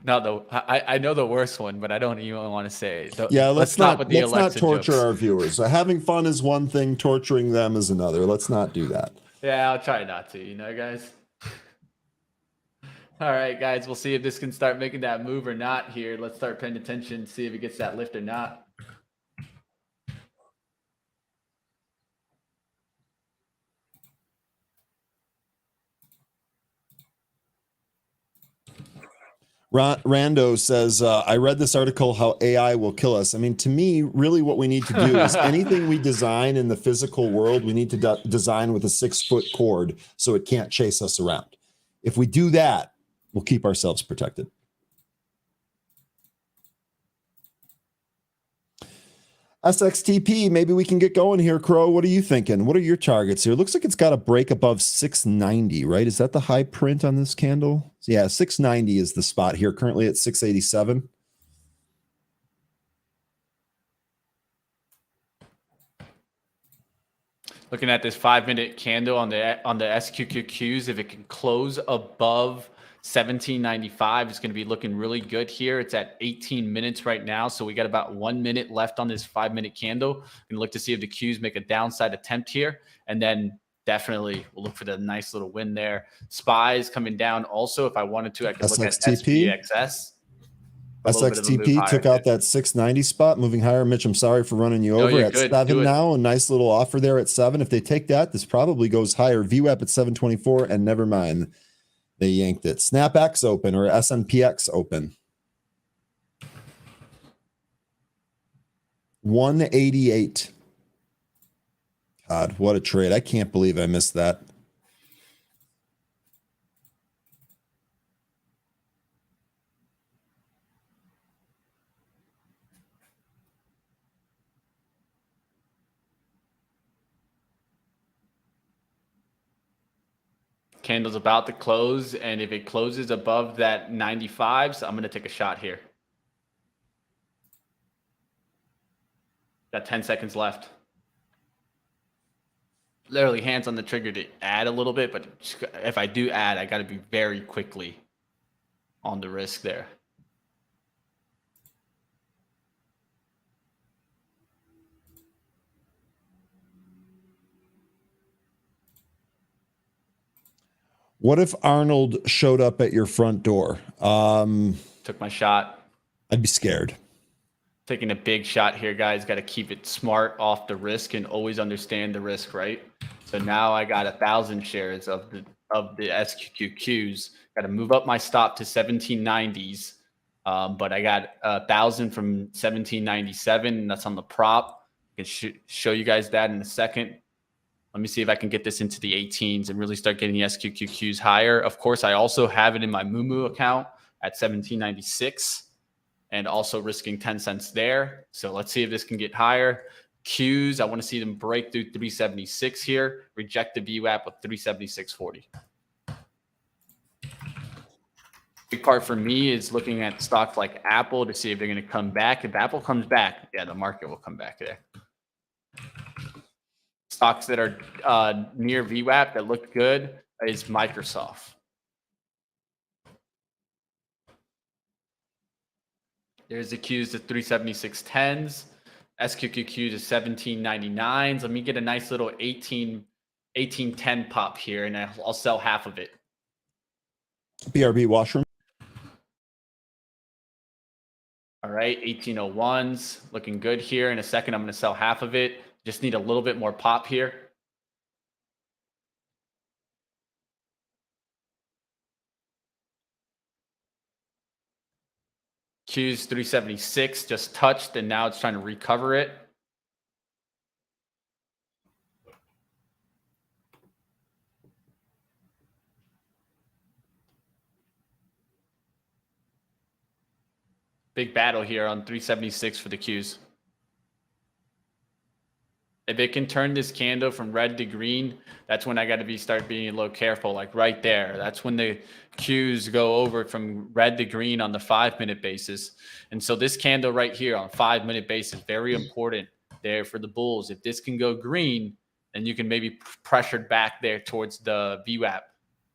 No, I know the worst one, but I don't even want to say it. Yeah, let's not torture jokes. our viewers. Having fun is one thing, torturing them is another. Let's not do that. Yeah, I'll try not to, guys. All right, guys, we'll see if this can start making that move or not here. Let's start paying attention, see if it gets that lift or not. Rando says, I read this article, how AI will kill us. I mean, to me, really what we need to do is anything we design in the physical world, we need to design with a 6-foot cord so it can't chase us around. If we do that, we'll keep ourselves protected. SXTP, maybe we can get going here, Crow. What are you thinking? What are your targets here? Looks like it's got a break above 690, right? Is that the high print on this candle? Yeah, 690 is the spot here, currently at 687. Looking at this 5-minute candle on the SQQQs, if it can close above 1795, it's going to be looking really good here. It's at 18 minutes right now, so we got about 1 minute left on this 5-minute candle. And look to see if the Qs make a downside attempt here, and then definitely we'll look for the nice little win there. SPYs coming down also. If I wanted to, I could look at SPXS. SXTP took out that 690 spot, moving higher. Mitch, I'm sorry for running you over at 7 now. A nice little offer there at 7. If they take that, this probably goes higher. VWAP at 724, and never mind. They yanked it. SnapX open or SNPX open. 188. God, what a trade. I can't believe I missed that. Candle's about to close, and if it closes above that 95s, I'm going to take a shot here. Got 10 seconds left. Literally hands on the trigger to add a little bit, but if I do add, I got to be very quickly on the risk there. What if Arnold showed up at your front door? Took my shot. I'd be scared. Taking a big shot here, guys. Got to keep it smart off the risk and always understand the risk, right? So now I got 1,000 shares of the SQQQs. Got to move up my stop to 1790s, but I got 1,000 from 1797. And that's on the prop. I can show you guys that in a second. Let me see if I can get this into the 18s and really start getting the SQQQs higher. Of course, I also have it in my Mumu account at 1796. and also risking 10 cents there. So let's see if this can get higher. Qs, I want to see them break through 376 here, reject the VWAP with 376.40. Big part for me is looking at stocks like Apple to see if they're going to come back. If Apple comes back, yeah, the market will come back there. Stocks that are near VWAP that look good is Microsoft. There's the Qs to 376.10s. SQQQ to 17.99s. Let me get a nice little 18.10 pop here, and I'll sell half of it. BRB washroom. All right, 1801s looking good here. In a second, I'm going to sell half of it. Just need a little bit more pop here. Q's 376 just touched, and now it's trying to recover it. Big battle here on 376 for the Qs. If it can turn this candle from red to green, that's when I got to start being a little careful, like right there. That's when the Qs go over from red to green on the 5-minute basis. And so this candle right here on 5-minute basis, very important there for the bulls. If this can go green, then you can maybe pressure back there towards the VWAP.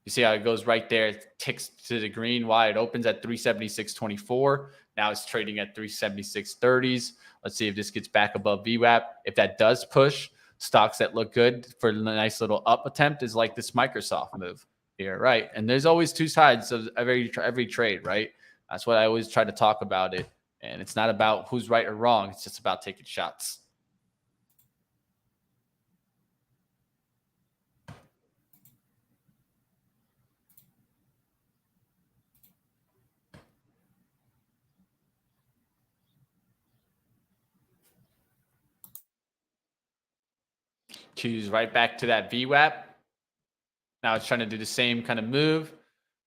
You see how it goes right there, it ticks to the green. Why? It opens at 376.24. Now it's trading at 376.30s. Let's see if this gets back above VWAP. If that does push, stocks that look good for a nice little up attempt is like this Microsoft move here, right? And there's always two sides of every trade, right? That's what I always try to talk about it. And it's not about who's right or wrong. It's just about taking shots. Q's right back to that VWAP. Now it's trying to do the same kind of move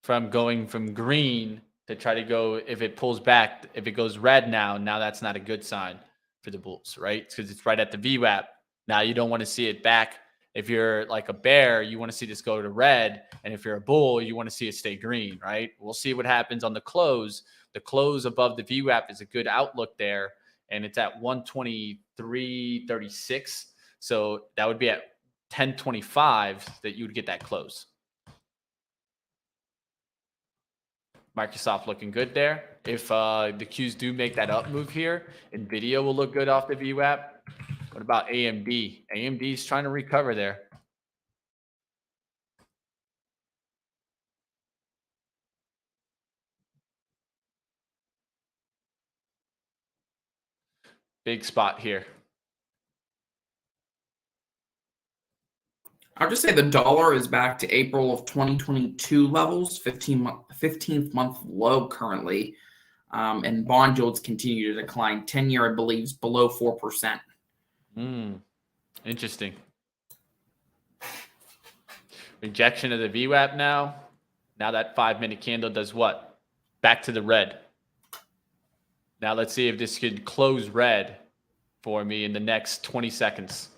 from going from green to try to go. If it pulls back, if it goes red now that's not a good sign for the bulls, right? Because it's right at the VWAP. Now you don't want to see it back. If you're like a bear, you want to see this go to red. And if you're a bull, you want to see it stay green, right? We'll see what happens on the close. The close above the VWAP is a good outlook there. And it's at 123.36. So that would be at 1025 that you would get that close. Microsoft looking good there. If the Qs do make that up move here, NVIDIA will look good off the VWAP. What about AMD? AMD is trying to recover there. Big spot here. I'll just say the dollar is back to April of 2022 levels, 15th month low currently. And bond yields continue to decline. 10-year, I believe, is below 4%. Interesting. Rejection of the VWAP now. Now that 5-minute candle does what? Back to the red. Now let's see if this could close red for me in the next 20 seconds.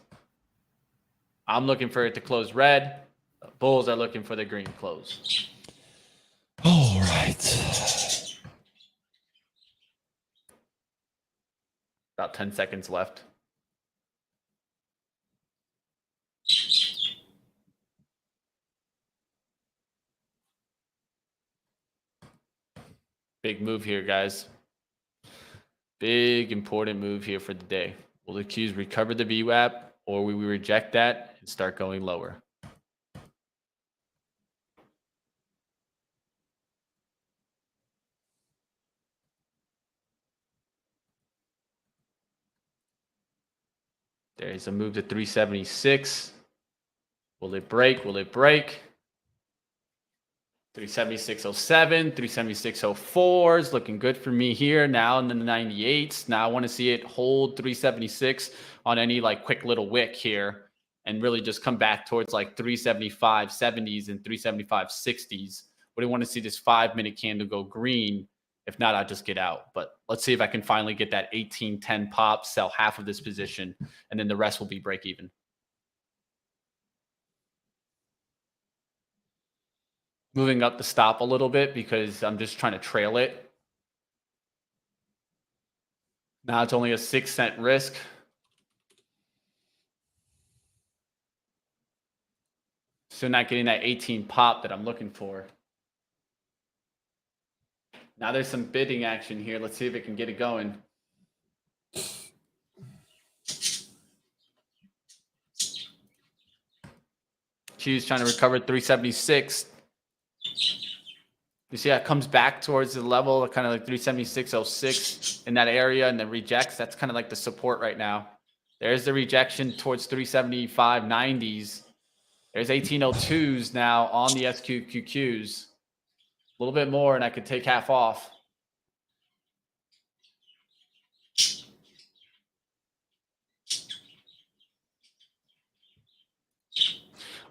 I'm looking for it to close red. The bulls are looking for the green close. All right. About 10 seconds left. Big move here, guys. Big, important move here for the day. Will the Qs recover the VWAP, or will we reject that and start going lower? There's a move to 376. Will it break? Will it break? 376.07, 376.04 is looking good for me here now in the 98s. Now I want to see it hold 376 on any like quick little wick here and really just come back towards like 375.70s and 375.60s. We want to see this 5-minute candle go green If not, I'll just get out. But let's see if I can finally get that 18-10 pop, sell half of this position, and then the rest will be break even. Moving up the stop a little bit because I'm just trying to trail it. Now it's only a 6-cent risk. Still not getting that 18 pop that I'm looking for. Now there's some bidding action here. Let's see if it can get it going. Q's trying to recover 376. You see how it comes back towards the level, kind of like 376.06 in that area, and then rejects. That's kind of like the support right now. There's the rejection towards 375.90s. There's 1802s now on the SQQQs. A little bit more, and I could take half off.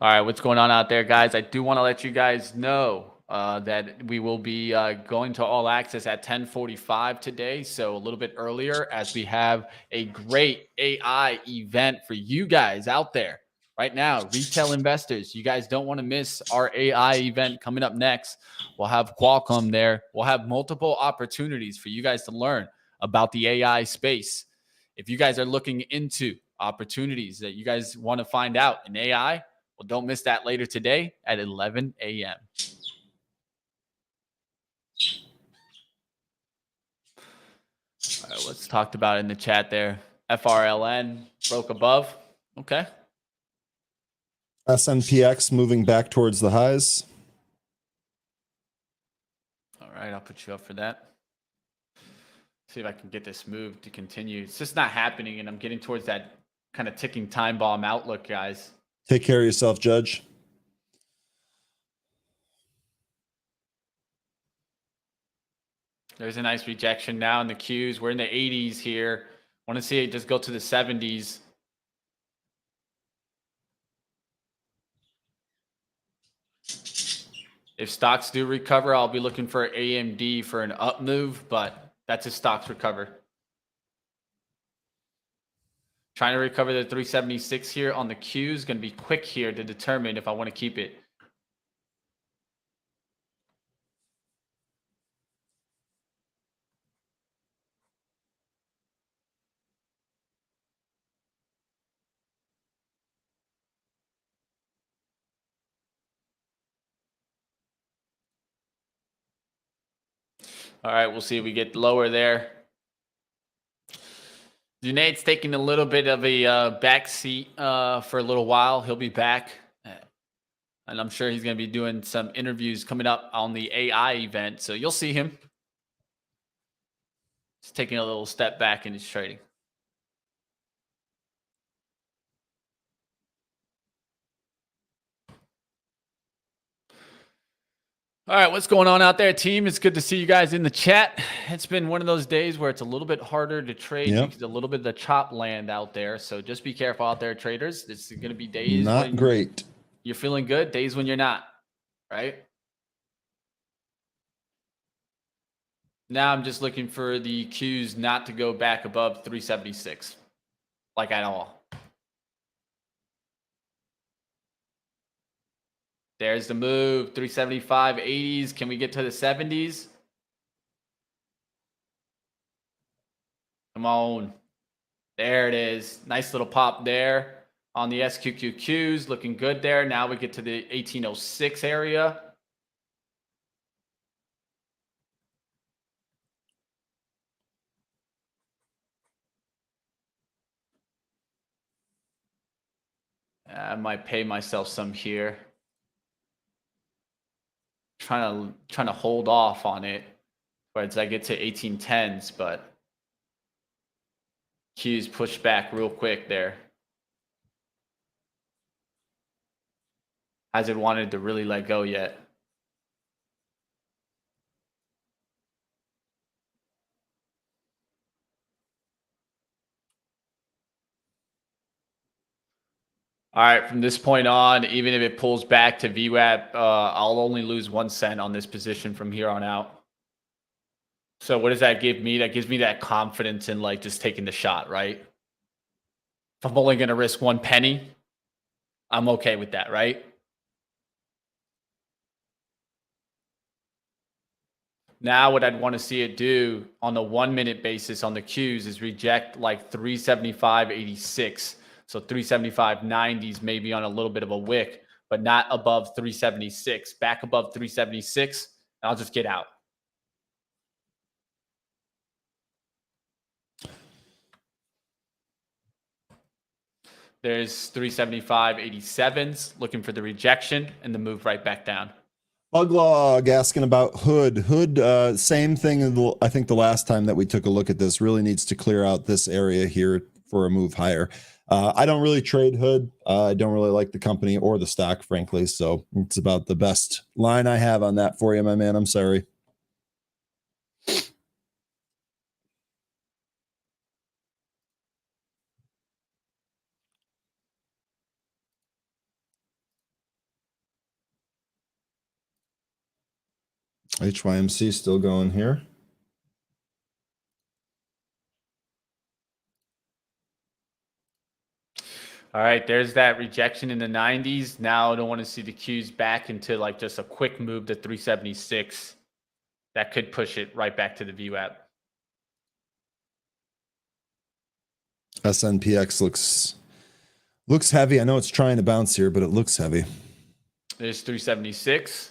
All right, what's going on out there, guys? I do want to let you guys know that we will be going to all access at 10:45 today, so a little bit earlier, as we have a great AI event for you guys out there right now. Retail investors, you guys don't want to miss our AI event coming up next. We'll have Qualcomm there. We'll have multiple opportunities for you guys to learn about the AI space. If you guys are looking into opportunities that you guys want to find out in AI, well, don't miss that later today at 11 a.m. All right, what's talked about in the chat there? FRLN broke above. Okay. SNPX moving back towards the highs. All right, I'll put you up for that. See if I can get this move to continue. It's just not happening, and I'm getting towards that kind of ticking time bomb outlook, guys. Take care of yourself, Judge. There's a nice rejection now in the Qs. We're in the 80s here. Want to see it just go to the 70s. If stocks do recover, I'll be looking for AMD for an up move, but that's if stocks recover. Trying to recover the 376 here on the Qs. Going to be quick here to determine if I want to keep it. All right, we'll see if we get lower there. Junaid's taking a little bit of a back seat for a little while. He'll be back. And I'm sure he's going to be doing some interviews coming up on the AI event. So you'll see him. He's taking a little step back in his trading. All right, what's going on out there, team? It's good to see you guys in the chat. It's been one of those days where it's a little bit harder to trade because a little bit of the chop land out there. So just be careful out there, traders. This is going to be days not great. You're feeling good, days when you're not, right? Now I'm just looking for the Qs not to go back above 376, like at all. There's the move, 375, 80s. Can we get to the 70s? Come on. There it is. Nice little pop there on the SQQQs. Looking good there. Now we get to the 1806 area. I might pay myself some here. Trying to hold off on it as I get to 1810s, but Q's pushed back real quick there. Hasn't wanted to really let go yet. All right, from this point on, even if it pulls back to VWAP, I'll only lose 1 cent on this position from here on out. So what does that give me? That gives me that confidence in like just taking the shot, right? If I'm only going to risk 1 penny, I'm okay with that, right? Now, what I'd want to see it do on the 1 minute basis on the Qs is reject like 375.86. So 375.90s maybe on a little bit of a wick, but not above 376. Back above 376, I'll just get out. There's 375.87s looking for the rejection and the move right back down. Buglog asking about Hood. Hood, same thing. I think the last time that we took a look at this, really needs to clear out this area here for a move higher. I don't really trade Hood. I don't really like the company or the stock, frankly. So it's about the best line I have on that for you, my man. I'm sorry. HYMC still going here. All right, there's that rejection in the 90s. Now I don't want to see the Qs back into like just a quick move to 376. That could push it right back to the VWAP. SNPX looks heavy. I know it's trying to bounce here, but it looks heavy. There's 376.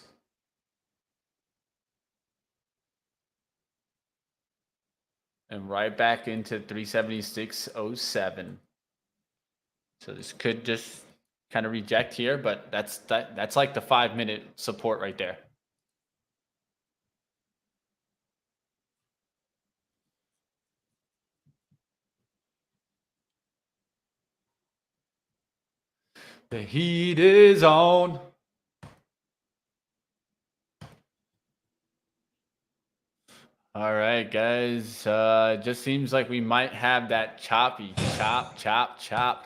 And right back into 376.07. So this could just kind of reject here, but that's like the 5 minute support right there. The heat is on. All right, guys. Just seems like we might have that choppy, chop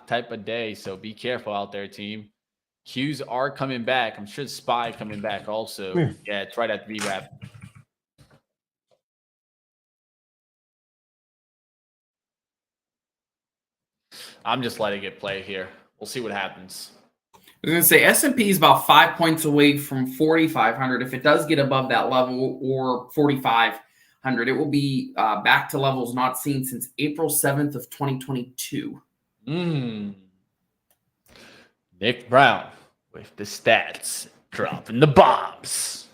type of day. So be careful out there, team. Qs are coming back. I'm sure SPY coming back also. Yeah, it's right at the VWAP. I'm just letting it play here. We'll see what happens. I was going to say S&P is about 5 points away from 4,500. If it does get above that level or 4,500, it will be back to levels not seen since April 7th of 2022. Nick Brown with the stats, dropping the bombs.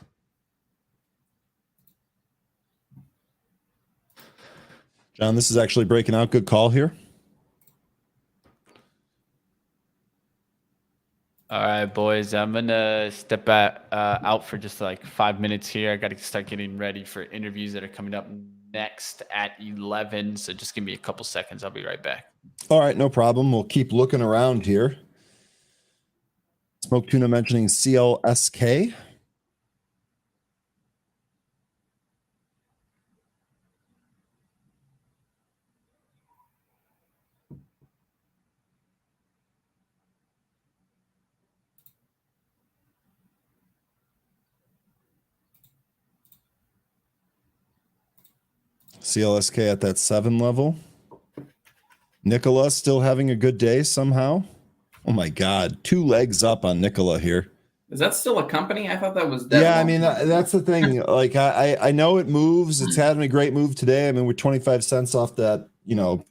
John, this is actually breaking out. Good call here. All right, boys. I'm gonna step out for just like 5 minutes here. I got to start getting ready for interviews that are coming up next at 11. So just give me a couple seconds. I'll be right back. All right, no problem. We'll keep looking around here. Smoke Tuna mentioning CLSK. CLSK at that 7 level. Nikola still having a good day somehow. Oh my God, 2 legs up on Nikola here. Is that still a company? I thought that was dead. Yeah, I mean, that's the thing. Like, I know it moves. It's having a great move today. I mean, we're 25 cents off that,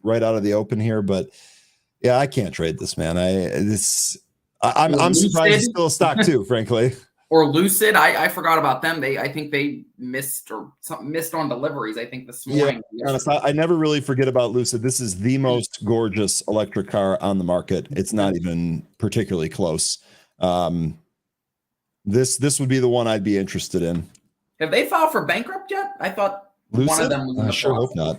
right out of the open here. But yeah, I can't trade this, man. I'm surprised it's still a stock too, frankly. Or Lucid, I forgot about them. I think they missed on deliveries. I think this morning. Yeah, I never really forget about Lucid. This is the most gorgeous electric car on the market. It's not even particularly close. This would be the one I'd be interested in. Have they filed for bankrupt yet? I thought Lucid? one of them was in the sure hope not.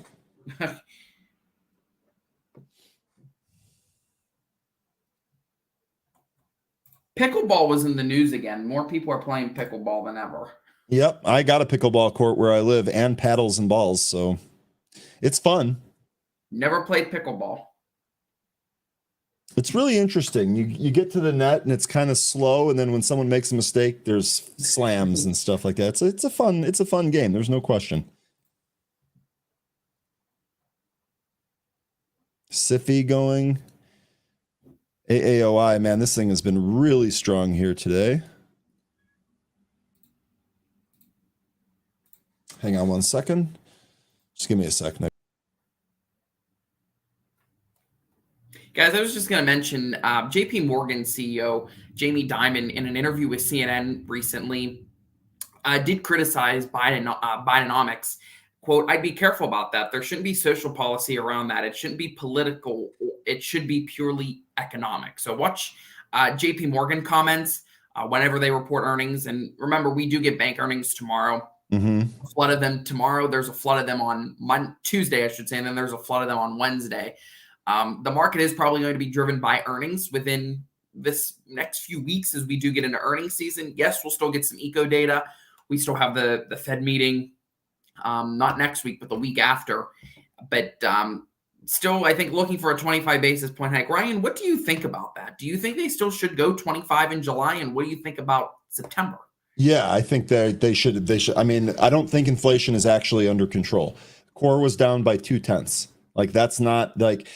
Pickleball was in the news again. More people are playing pickleball than ever. Yep, I got a pickleball court where I live and paddles and balls, so it's fun. Never played pickleball. It's really interesting. You get to the net and it's kind of slow, and then when someone makes a mistake, there's slams and stuff like that. It's a fun game. There's no question. SIFI going. AAOI, man, this thing has been really strong here today. Hang on one second. Just give me a second. Guys, I was just going to mention JP Morgan CEO Jamie Dimon in an interview with CNN recently did criticize Bidenomics. Quote, I'd be careful about that. There shouldn't be social policy around that. It shouldn't be political. It should be purely economic. So watch JP Morgan comments whenever they report earnings. And remember, we do get bank earnings tomorrow. A flood of them tomorrow. There's a flood of them on Tuesday, I should say. And then there's a flood of them on Wednesday. The market is probably going to be driven by earnings within this next few weeks as we do get into earnings season. Yes, we'll still get some eco data. We still have the Fed meeting, not next week, but the week after. But still, I think looking for a 25 basis point hike. Ryan, what do you think about that? Do you think they still should go 25 in July? And what do you think about September? Yeah, I think that they should. I mean, I don't think inflation is actually under control. Core was down by 0.2. Like, that's not like,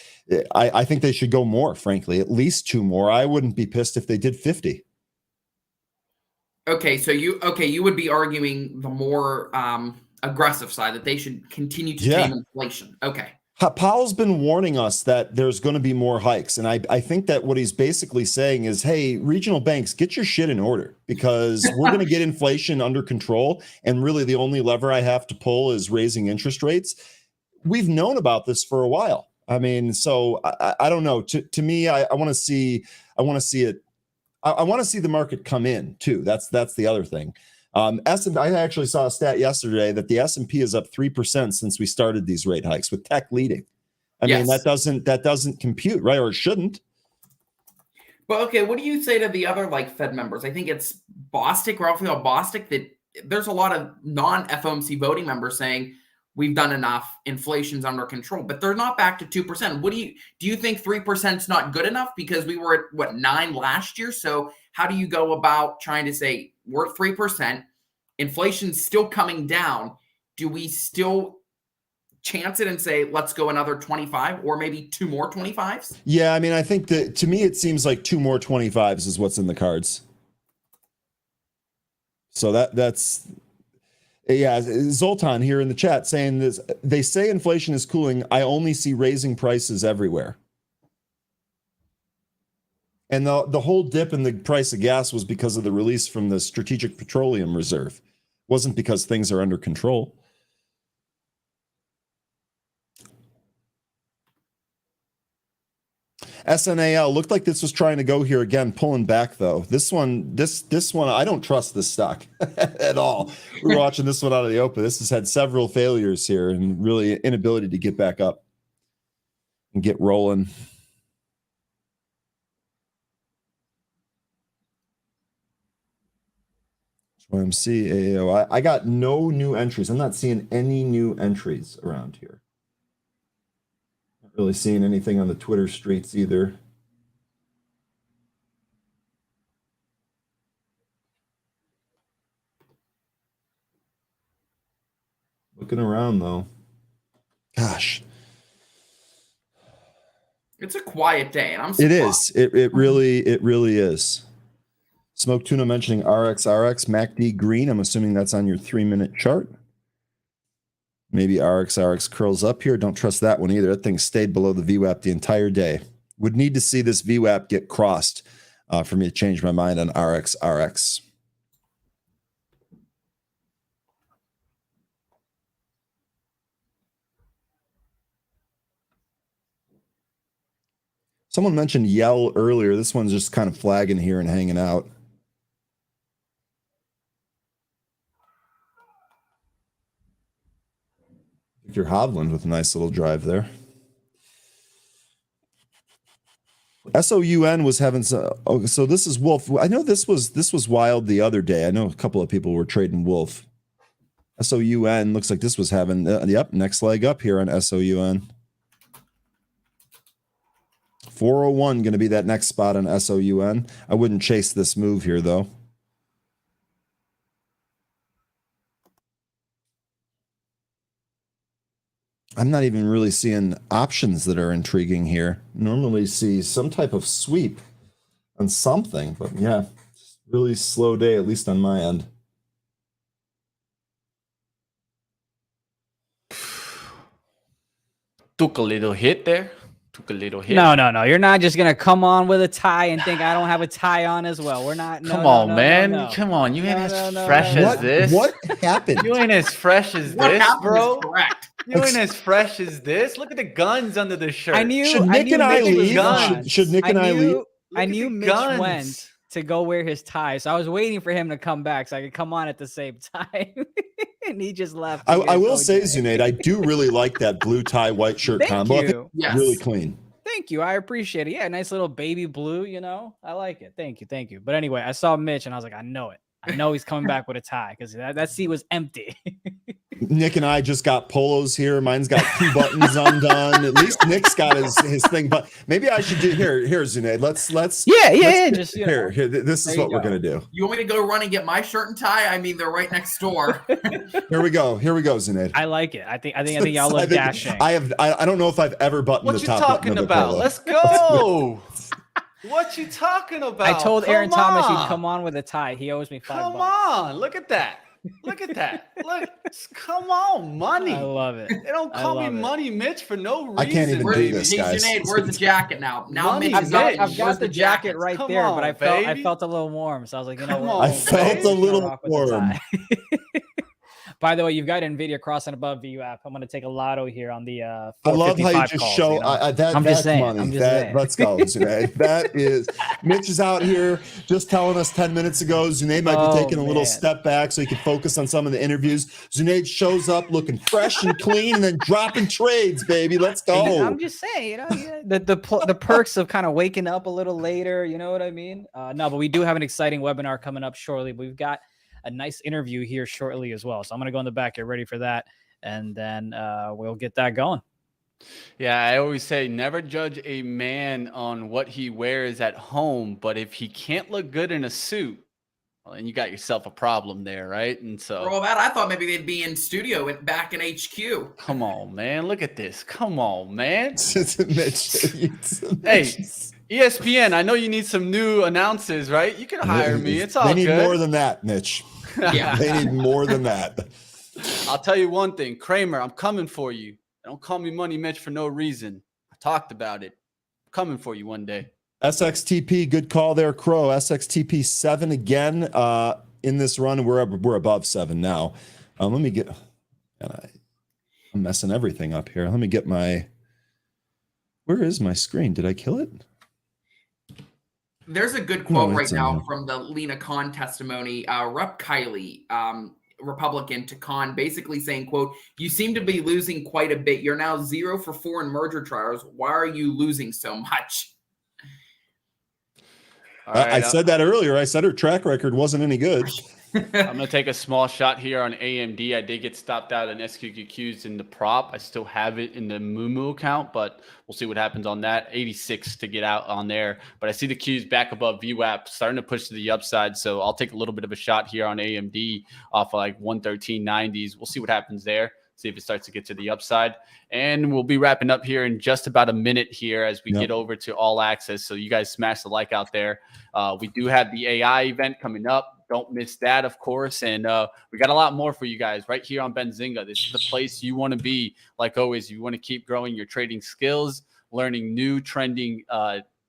I think they should go more, frankly, at least 2 more. I wouldn't be pissed if they did 50. Okay, so you would be arguing the more aggressive side, that they should continue to tame inflation. Okay. Powell's been warning us that there's going to be more hikes. And I think that what he's basically saying is, hey, regional banks, get your shit in order, because we're going to get inflation under control. And really the only lever I have to pull is raising interest rates. We've known about this for a while. I mean, so I don't know. To me, I want to see it. I want to see the market come in too. That's the other thing. I actually saw a stat yesterday that the S&P is up 3% since we started these rate hikes, with tech leading. I mean, that doesn't compute, right? Or it shouldn't. But okay, what do you say to the other Fed members? I think it's Raphael Bostic, that there's a lot of non-FOMC voting members saying we've done enough, inflation's under control, but they're not back to 2%. What do you think 3% is not good enough? Because we were at 9 last year. So how do you go about trying to say we're at 3%, inflation's still coming down? Do we still chance it and say, let's go another 25 or maybe 2 more 25s? Yeah, I mean, I think that to me, it seems like 2 more 25s is what's in the cards. So that's... Yeah, Zoltan here in the chat saying this. They say inflation is cooling. I only see raising prices everywhere. And the whole dip in the price of gas was because of the release from the Strategic Petroleum Reserve. It wasn't because things are under control. SNAL looked like this was trying to go here again, pulling back though. This one, I don't trust this stock at all. We're watching this one out of the open. This has had several failures here and really inability to get back up and get rolling. YMC, AAO. I got no new entries. I'm not seeing any new entries around here. Really seeing anything on the Twitter streets either. Looking around though. Gosh. It's a quiet day, and I'm surprised. It is. It really is. Smoke Tuna mentioning RXRX, MACD green. I'm assuming that's on your 3-minute chart. Maybe RXRX curls up here. Don't trust that one either. That thing stayed below the VWAP the entire day. Would need to see this VWAP get crossed for me to change my mind on RXRX. Someone mentioned Yell earlier. This one's just kind of flagging here and hanging out. Victor Hovland with a nice little drive there. SOUN was having some, so this is Wolf. I know this was wild the other day. I know a couple of people were trading Wolf. SOUN looks like this was having yep, next leg up here on SOUN. 401 going to be that next spot on SOUN. I wouldn't chase this move here though. I'm not even really seeing options that are intriguing here. Normally see some type of sweep on something, but yeah, really slow day, at least on my end. Took a little hit there. Took a little hit. No. You're not just gonna come on with a tie and think I don't have a tie on as well. We're not. No, Come on, no, man. No. Come on. You ain't No, as no, fresh no, as this. What happened? You ain't as fresh as What this, happened bro. is correct. You ain't as fresh as this. Look at the guns under the shirt. I knew. Should Nick and I Mitch was leave? gone. Should Nick and I leave? I Look at knew the Mitch guns. went to go wear his tie, so I was waiting for him to come back so I could come on at the same time, and he just left. I will say, Zunaid, I do really like that blue tie, white shirt Thank combo. I think you. Yes. really clean. Thank you. I appreciate it. Yeah, nice little baby blue, you know. I like it. Thank you. But anyway, I saw Mitch and I was like, I know it. I know he's coming back with a tie because that seat was empty. Nick and I just got polos here. Mine's got 2 buttons undone. At least Nick's got his thing. But maybe I should do here, Zunaid. Let's Yeah. Just you know. here. This is what we're gonna do. You want me to go run and get my shirt and tie? I mean, they're right next door. Here we go, Zunaid. I like it. I think y'all look dashing. I don't know if I've ever buttoned What the you top talking button of a about? polo. Let's go. What you talking about? I told Aaron Thomas on. he'd come on with a tie. He owes me $5. Come on. Look at that. Look at that. Look. Come on, money. I love it. They don't I call me love it. Money Mitch for no reason. I can't even do this, Hey, guys. Sinead, where's the jacket now? Now Money Mitch is is it. in. I've Where's got the jacket right Come there, on, but I baby. felt a little warm, so I was like, you know Come what? on, I felt a little Rock with the warm. tie. By the way, you've got NVIDIA crossing above VU app. I'm going to take a lotto here on the I love how you 455 just calls, show you know? that. I'm That's just saying, money. I'm just saying. Let's go, Zunaid. That is. Mitch is out here just telling us 10 minutes ago. Zunaid might be taking a little man. step back so he can focus on some of the interviews. Zunaid shows up looking fresh and clean, and then dropping trades, baby. Let's go. I'm just saying, you know, the perks of kind of waking up a little later. You know what I mean? No, but we do have an exciting webinar coming up shortly. We've got a nice interview here shortly as well. So I'm going to go in the back, get ready for that. And then we'll get that going. Yeah, I always say never judge a man on what he wears at home, but if he can't look good in a suit, well, then you got yourself a problem there, right? And For all so, that, I thought maybe they'd be in studio back in HQ. come on, man, look at this. Come on, man. Mitch. Hey, ESPN, I know you need some new announcers, right? You can hire me. It's all They need good. more than that, Mitch. Yeah. They need more than that. I'll tell you one thing, Kramer, I'm coming for you. Don't call me Money Mitch for no reason. I talked about it. I'm coming for you one day. SXTP, good call there, Crow. SXTP 7 again in this run. We're above 7 now. Let me get. I'm messing everything up here. Let me get my. Where is my screen? Did I kill it? There's a good quote No, right it's now from the Lena Khan testimony. Rep Kiley, Republican, to Khan, basically saying, quote, "You seem to be losing quite a bit. You're now 0 for 4 in merger trials. Why are you losing so much?" All right, I said that earlier. I said her track record wasn't any good. I'm going to take a small shot here on AMD. I did get stopped out on SQQQs in the prop. I still have it in the Mumu account, but we'll see what happens on that. 86 to get out on there. But I see the Qs back above VWAP starting to push to the upside. So I'll take a little bit of a shot here on AMD off of like 113.90s. We'll see what happens there. See if it starts to get to the upside. And we'll be wrapping up here in just about a minute here as we get over to All Access. So you guys smash the like out there. We do have the AI event coming up. Don't miss that, of course. And we got a lot more for you guys right here on Benzinga. This is the place you want to be. Like always, you want to keep growing your trading skills, learning new trending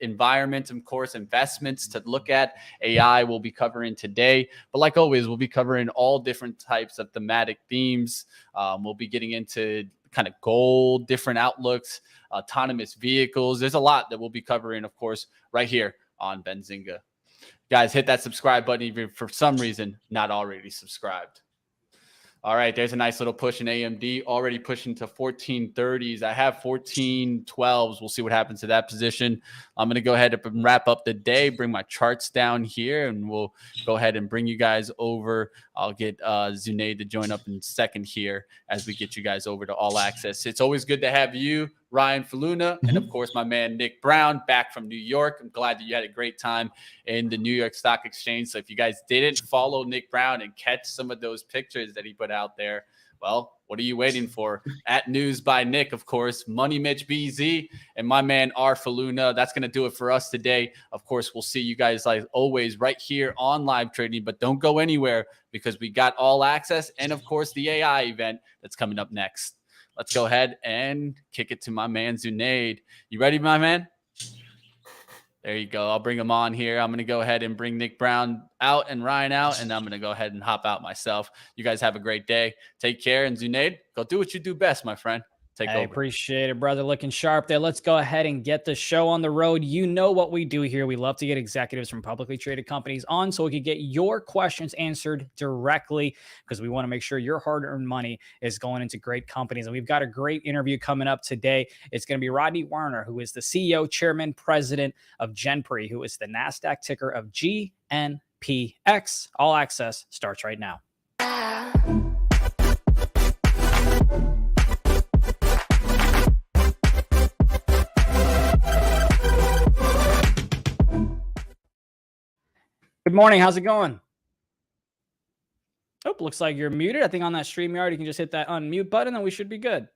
environments, of course, investments to look at. AI we'll be covering today. But like always, we'll be covering all different types of thematic themes. We'll be getting into kind of gold, different outlooks, autonomous vehicles. There's a lot that we'll be covering, of course, right here on Benzinga. Guys, hit that subscribe button if you're for some reason not already subscribed. All right, there's a nice little push in AMD, already pushing to 1430s. I have 1412s. We'll see what happens to that position. I'm going to go ahead and wrap up the day, bring my charts down here, and we'll go ahead and bring you guys over. I'll get Zunaid to join up in a second here as we get you guys over to All Access. It's always good to have you, Ryan Faluna, and of course, my man, Nick Brown, back from New York. I'm glad that you had a great time in the New York Stock Exchange. So if you guys didn't follow Nick Brown and catch some of those pictures that he put out there, Well, what are you waiting for? At News by Nick, of course, Money Mitch BZ, and my man R Faluna. That's going to do it for us today. Of course, we'll see you guys like always right here on Live Trading, but don't go anywhere because we got All Access and, of course, the AI event that's coming up next. Let's go ahead and kick it to my man Zunaid. You ready, my man? There you go. I'll bring him on here. I'm going to go ahead and bring Nick Brown out and Ryan out, and I'm going to go ahead and hop out myself. You guys have a great day. Take care. And Zunaid, go do what you do best, my friend. Take over. Appreciate it, brother. Looking sharp there. Let's go ahead and get the show on the road. You know what we do here. We love to get executives from publicly traded companies on so we can get your questions answered directly because we want to make sure your hard-earned money is going into great companies. And we've got a great interview coming up today. It's going to be Rodney Warner, who is the CEO, chairman, president of Genpre, who is the NASDAQ ticker of GNPX. All Access starts right now. Good morning. How's it going? Oh, looks like you're muted. I think on that StreamYard, you can just hit that unmute button and we should be good.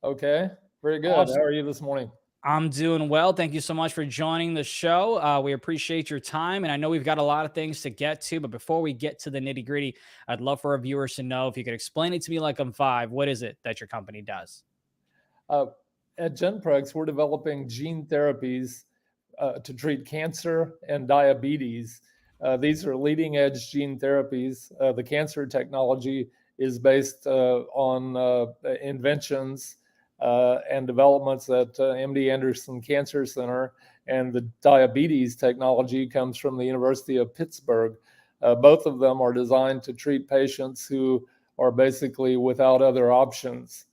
Okay. Very good. Awesome. How are you this morning? I'm doing well. Thank you so much for joining the show. We appreciate your time. And I know we've got a lot of things to get to, but before we get to the nitty gritty, I'd love for our viewers to know if you could explain it to me like I'm five. What is it that your company does? At Genprex, we're developing gene therapies to treat cancer and diabetes. These are leading edge gene therapies. The cancer technology is based on inventions and developments at MD Anderson Cancer Center, and the diabetes technology comes from the University of Pittsburgh. Both of them are designed to treat patients who are basically without other options.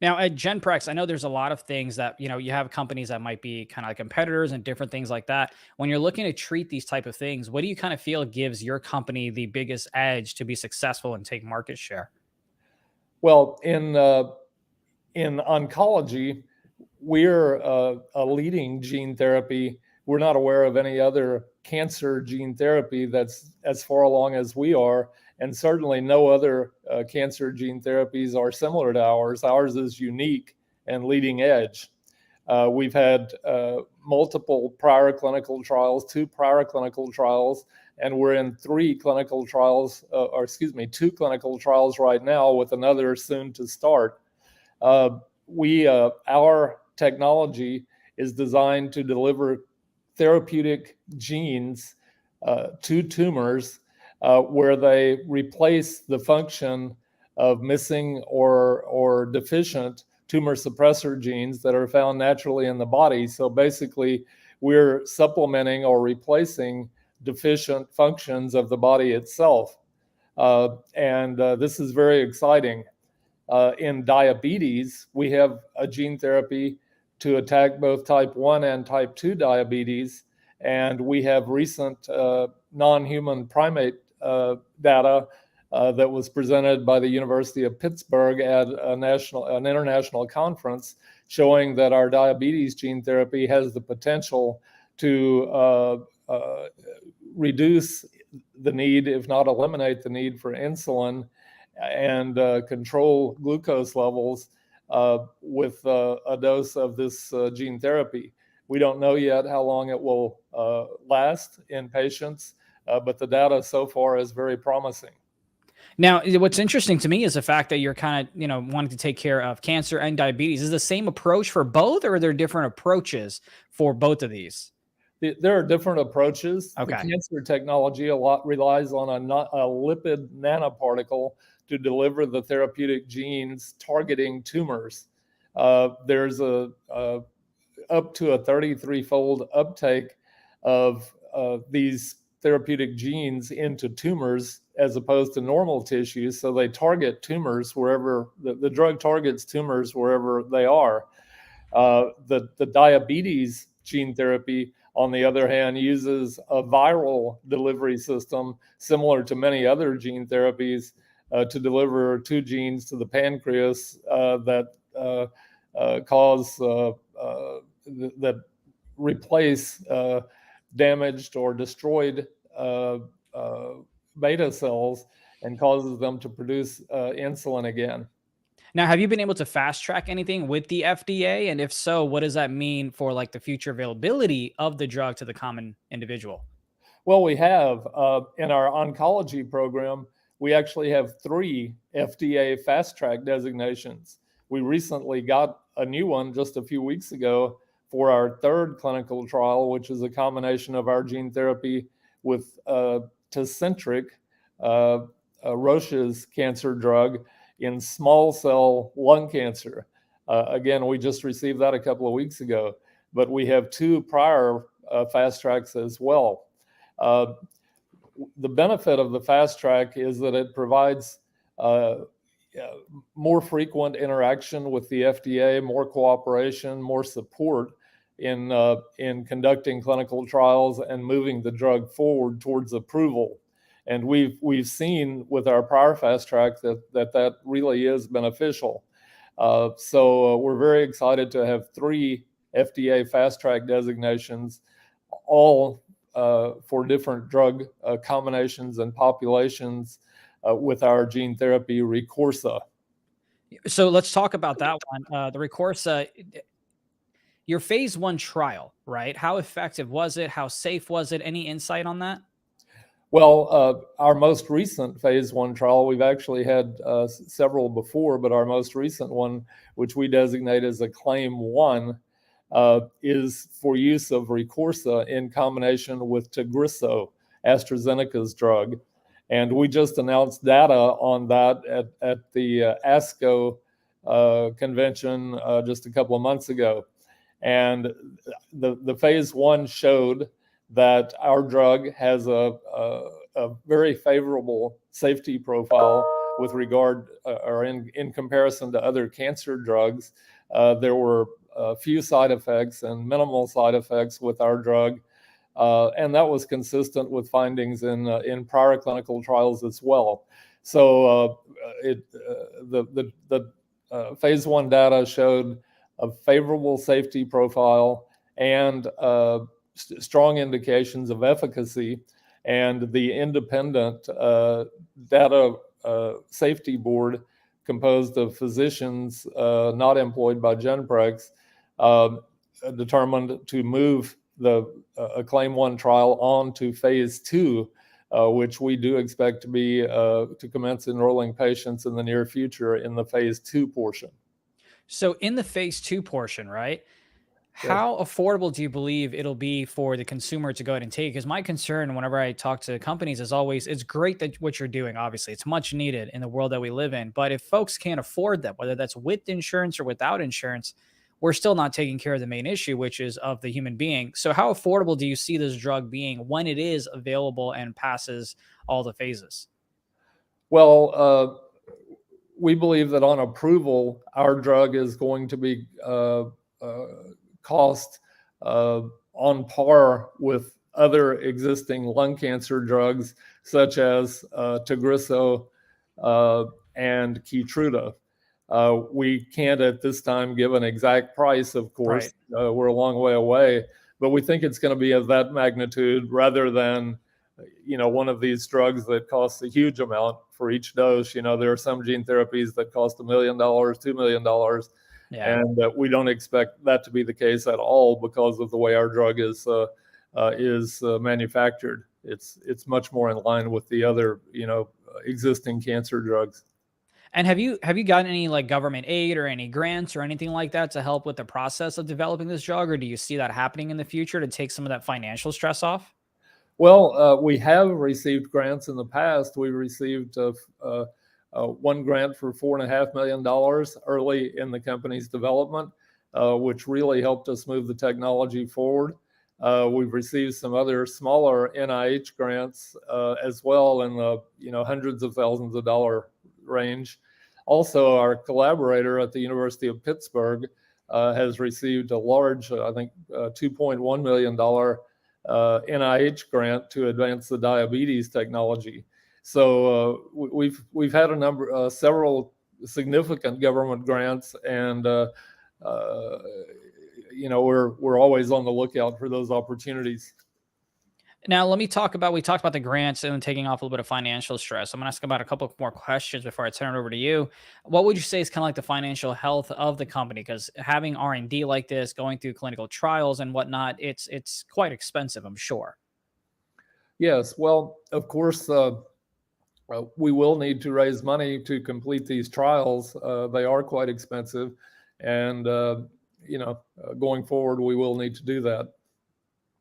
Now at Genprex, I know there's a lot of things that, you have companies that might be kind of like competitors and different things like that. When you're looking to treat these type of things, what do you kind of feel gives your company the biggest edge to be successful and take market share? Well, in oncology, we're a leading gene therapy. We're not aware of any other cancer gene therapy that's as far along as we are. And certainly no other cancer gene therapies are similar to ours. Ours is unique and leading edge. We've had multiple prior clinical trials, 2 prior clinical trials, and we're in 2 clinical trials right now with another soon to start. Our technology is designed to deliver therapeutic genes to tumors where they replace the function of missing or deficient tumor suppressor genes that are found naturally in the body. So basically, we're supplementing or replacing deficient functions of the body itself. This is very exciting. In diabetes, we have a gene therapy to attack both type 1 and type 2 diabetes. And we have recent non-human primate data that was presented by the University of Pittsburgh at an international conference showing that our diabetes gene therapy has the potential to reduce the need, if not eliminate the need for insulin and control glucose levels with a dose of this gene therapy. We don't know yet how long it will last in patients, but the data so far is very promising. Now, what's interesting to me is the fact that you're kind of, wanting to take care of cancer and diabetes. Is the same approach for both, or are there different approaches for both of these? There are different approaches. Okay. The cancer technology relies on a lipid nanoparticle to deliver the therapeutic genes targeting tumors. There's up to a 33-fold uptake of these therapeutic genes into tumors as opposed to normal tissues. So they target tumors wherever the drug targets tumors wherever they are. The diabetes gene therapy, on the other hand, uses a viral delivery system similar to many other gene therapies to deliver 2 genes to the pancreas that replace damaged or destroyed beta cells and causes them to produce insulin again. Now, have you been able to fast track anything with the FDA? And if so, what does that mean for like the future availability of the drug to the common individual? Well, we have in our oncology program, we actually have 3 FDA fast track designations. We recently got a new one just a few weeks ago for our 3rd clinical trial, which is a combination of our gene therapy with Tecentriq, Roche's cancer drug in small cell lung cancer. Again, we just received that a couple of weeks ago, but we have 2 prior fast tracks as well. The benefit of the fast track is that it provides more frequent interaction with the FDA, more cooperation, more support in conducting clinical trials and moving the drug forward towards approval. And we've seen with our prior fast track that really is beneficial. So we're very excited to have 3 FDA fast track designations, all for different drug combinations and populations with our gene therapy Recorsa. So let's talk about that one. The Recorsa, your phase 1 trial, right? How effective was it? How safe was it? Any insight on that? Well, our most recent phase 1 trial, we've actually had several before, but our most recent one, which we designate as a Claim 1, is for use of Recorsa in combination with Tagrisso, AstraZeneca's drug. And we just announced data on that at the ASCO convention just a couple of months ago. And the phase 1 showed that our drug has a very favorable safety profile with regard or in comparison to other cancer drugs. There were few side effects and minimal side effects with our drug. And that was consistent with findings in prior clinical trials as well. So the phase 1 data showed a favorable safety profile and strong indications of efficacy, and the independent data safety board composed of physicians not employed by Genprex determined to move the Claim 1 trial on to phase 2, which we do expect to be to commence enrolling patients in the near future in the phase 2 portion. So in the phase 2 portion, right? How affordable do you believe it'll be for the consumer to go ahead and take? Because my concern whenever I talk to companies is always, it's great that what you're doing, obviously, it's much needed in the world that we live in. But if folks can't afford that, whether that's with insurance or without insurance, we're still not taking care of the main issue, which is of the human being. So how affordable do you see this drug being when it is available and passes all the phases? Well, we believe that on approval, our drug is going to be cost on par with other existing lung cancer drugs, such as Tagrisso and Keytruda. We can't at this time give an exact price, of course. Right. We're a long way away, but we think it's going to be of that magnitude rather than, one of these drugs that costs a huge amount for each dose. There are some gene therapies that cost $1 million, $2 million. Yeah. And we don't expect that to be the case at all because of the way our drug is manufactured. It's much more in line with the other, existing cancer drugs. And have you gotten any like government aid or any grants or anything like that to help with the process of developing this drug, or do you see that happening in the future to take some of that financial stress off? Well, we have received grants in the past. We received one grant for $4.5 million early in the company's development, which really helped us move the technology forward. We've received some other smaller NIH grants as well in the hundreds of thousands of dollar range. Also, our collaborator at the University of Pittsburgh has received a large, I think, $2.1 million NIH grant to advance the diabetes technology. So we've had several significant government grants, and we're always on the lookout for those opportunities. Now, let me talk about, we talked about the grants and taking off a little bit of financial stress. I'm going to ask about a couple of more questions before I turn it over to you. What would you say is kind of like the financial health of the company? Because having R&D like this, going through clinical trials and whatnot, it's quite expensive, I'm sure. Yes, well, of course, we will need to raise money to complete these trials. They are quite expensive, and going forward, we will need to do that.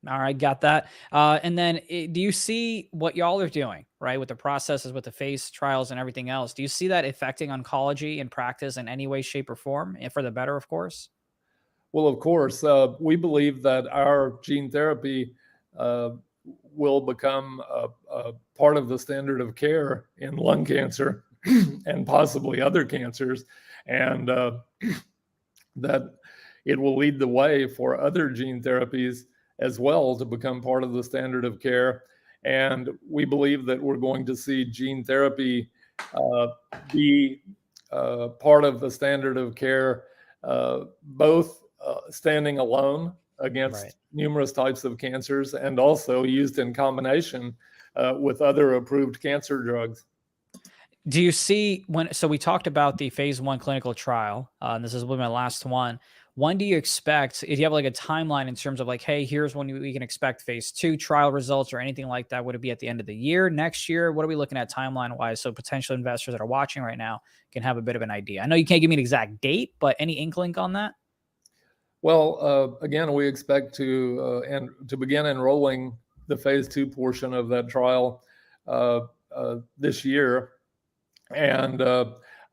All right, got that. And then do you see what y'all are doing, right, with the processes, with the phase trials and everything else? Do you see that affecting oncology in practice in any way, shape, or form, and for the better, of course? Well, of course, we believe that our gene therapy will become a part of the standard of care in lung cancer and possibly other cancers, and that it will lead the way for other gene therapies as well to become part of the standard of care. And we believe that we're going to see gene therapy be part of the standard of care, both standing alone against numerous types of cancers and also used in combination with other approved cancer drugs. Do you see so we talked about the phase 1 clinical trial, and this is my last one. When do you expect, if you have like a timeline in terms of like, hey, here's when we can expect phase 2 trial results or anything like that? Would it be at the end of the year, next year? What are we looking at timeline wise? So potential investors that are watching right now can have a bit of an idea. I know you can't give me an exact date, but any inkling on that? Well, again, we expect to begin enrolling the phase 2 portion of that trial this year. And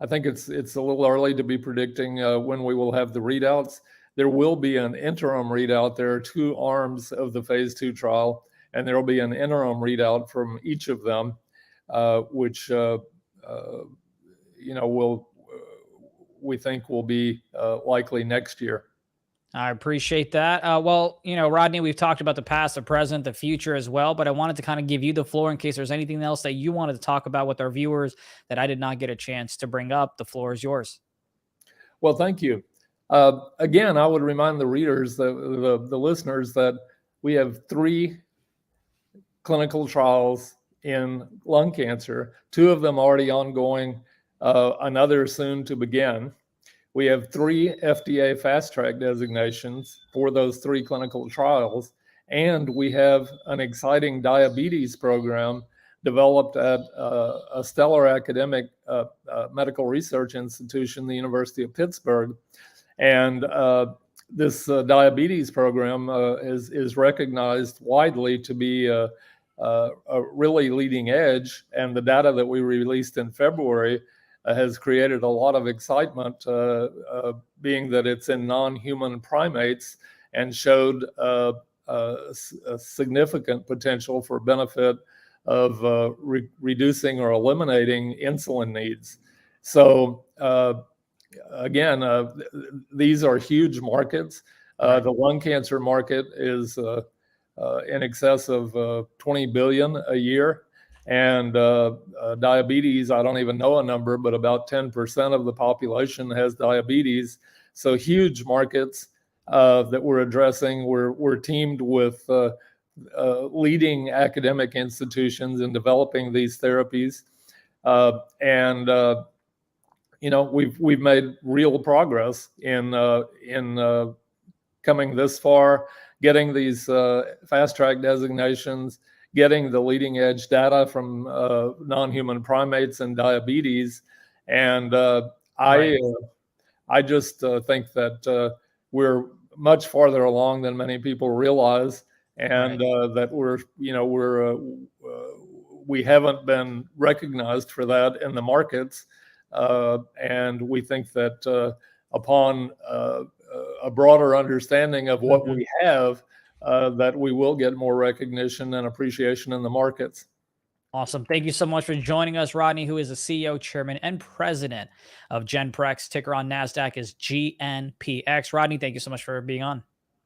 I think it's a little early to be predicting when we will have the readouts. There will be an interim readout. There are 2 arms of the phase 2 trial, and there will be an interim readout from each of them, which we think will be likely next year. I appreciate that. Well, Rodney, we've talked about the past, the present, the future as well, but I wanted to kind of give you the floor in case there's anything else that you wanted to talk about with our viewers that I did not get a chance to bring up. The floor is yours. Well, thank you. Again, I would remind the readers, the listeners, that we have 3 clinical trials in lung cancer, 2 of them already ongoing, another soon to begin. We have 3 FDA fast track designations for those 3 clinical trials, and we have an exciting diabetes program developed at a stellar academic medical research institution, the University of Pittsburgh. And this diabetes program is recognized widely to be a really leading edge, and the data that we released in February has created a lot of excitement, being that it's in non-human primates and showed a significant potential for benefit of reducing or eliminating insulin needs. So again, these are huge markets. The lung cancer market is in excess of $20 billion a year. And diabetes, I don't even know a number, but about 10% of the population has diabetes. So huge markets that we're addressing. We're teamed with leading academic institutions in developing these therapies. We've made real progress in coming this far, getting these fast track designations, getting the leading edge data from non-human primates and diabetes. And I just think that we're much farther along than many people realize, and that we haven't been recognized for that in the markets. And we think that upon a broader understanding of what we have, that we will get more recognition and appreciation in the markets. Awesome. Thank you so much for joining us, Rodney, who is the CEO, chairman, and president of GenPrex. Ticker on NASDAQ is GNPX. Rodney, thank you so much for being on.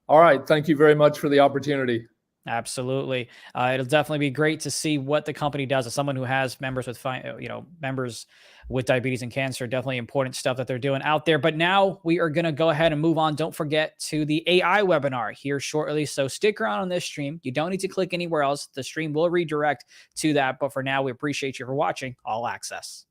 All right. Thank you very much for the opportunity. Absolutely. It'll definitely be great to see what the company does. As someone who has members with, members with diabetes and cancer, definitely important stuff that they're doing out there. But now we are going to go ahead and move on. Don't forget to the AI webinar here shortly. So stick around on this stream. You don't need to click anywhere else. The stream will redirect to that. But for now, we appreciate you for watching All Access.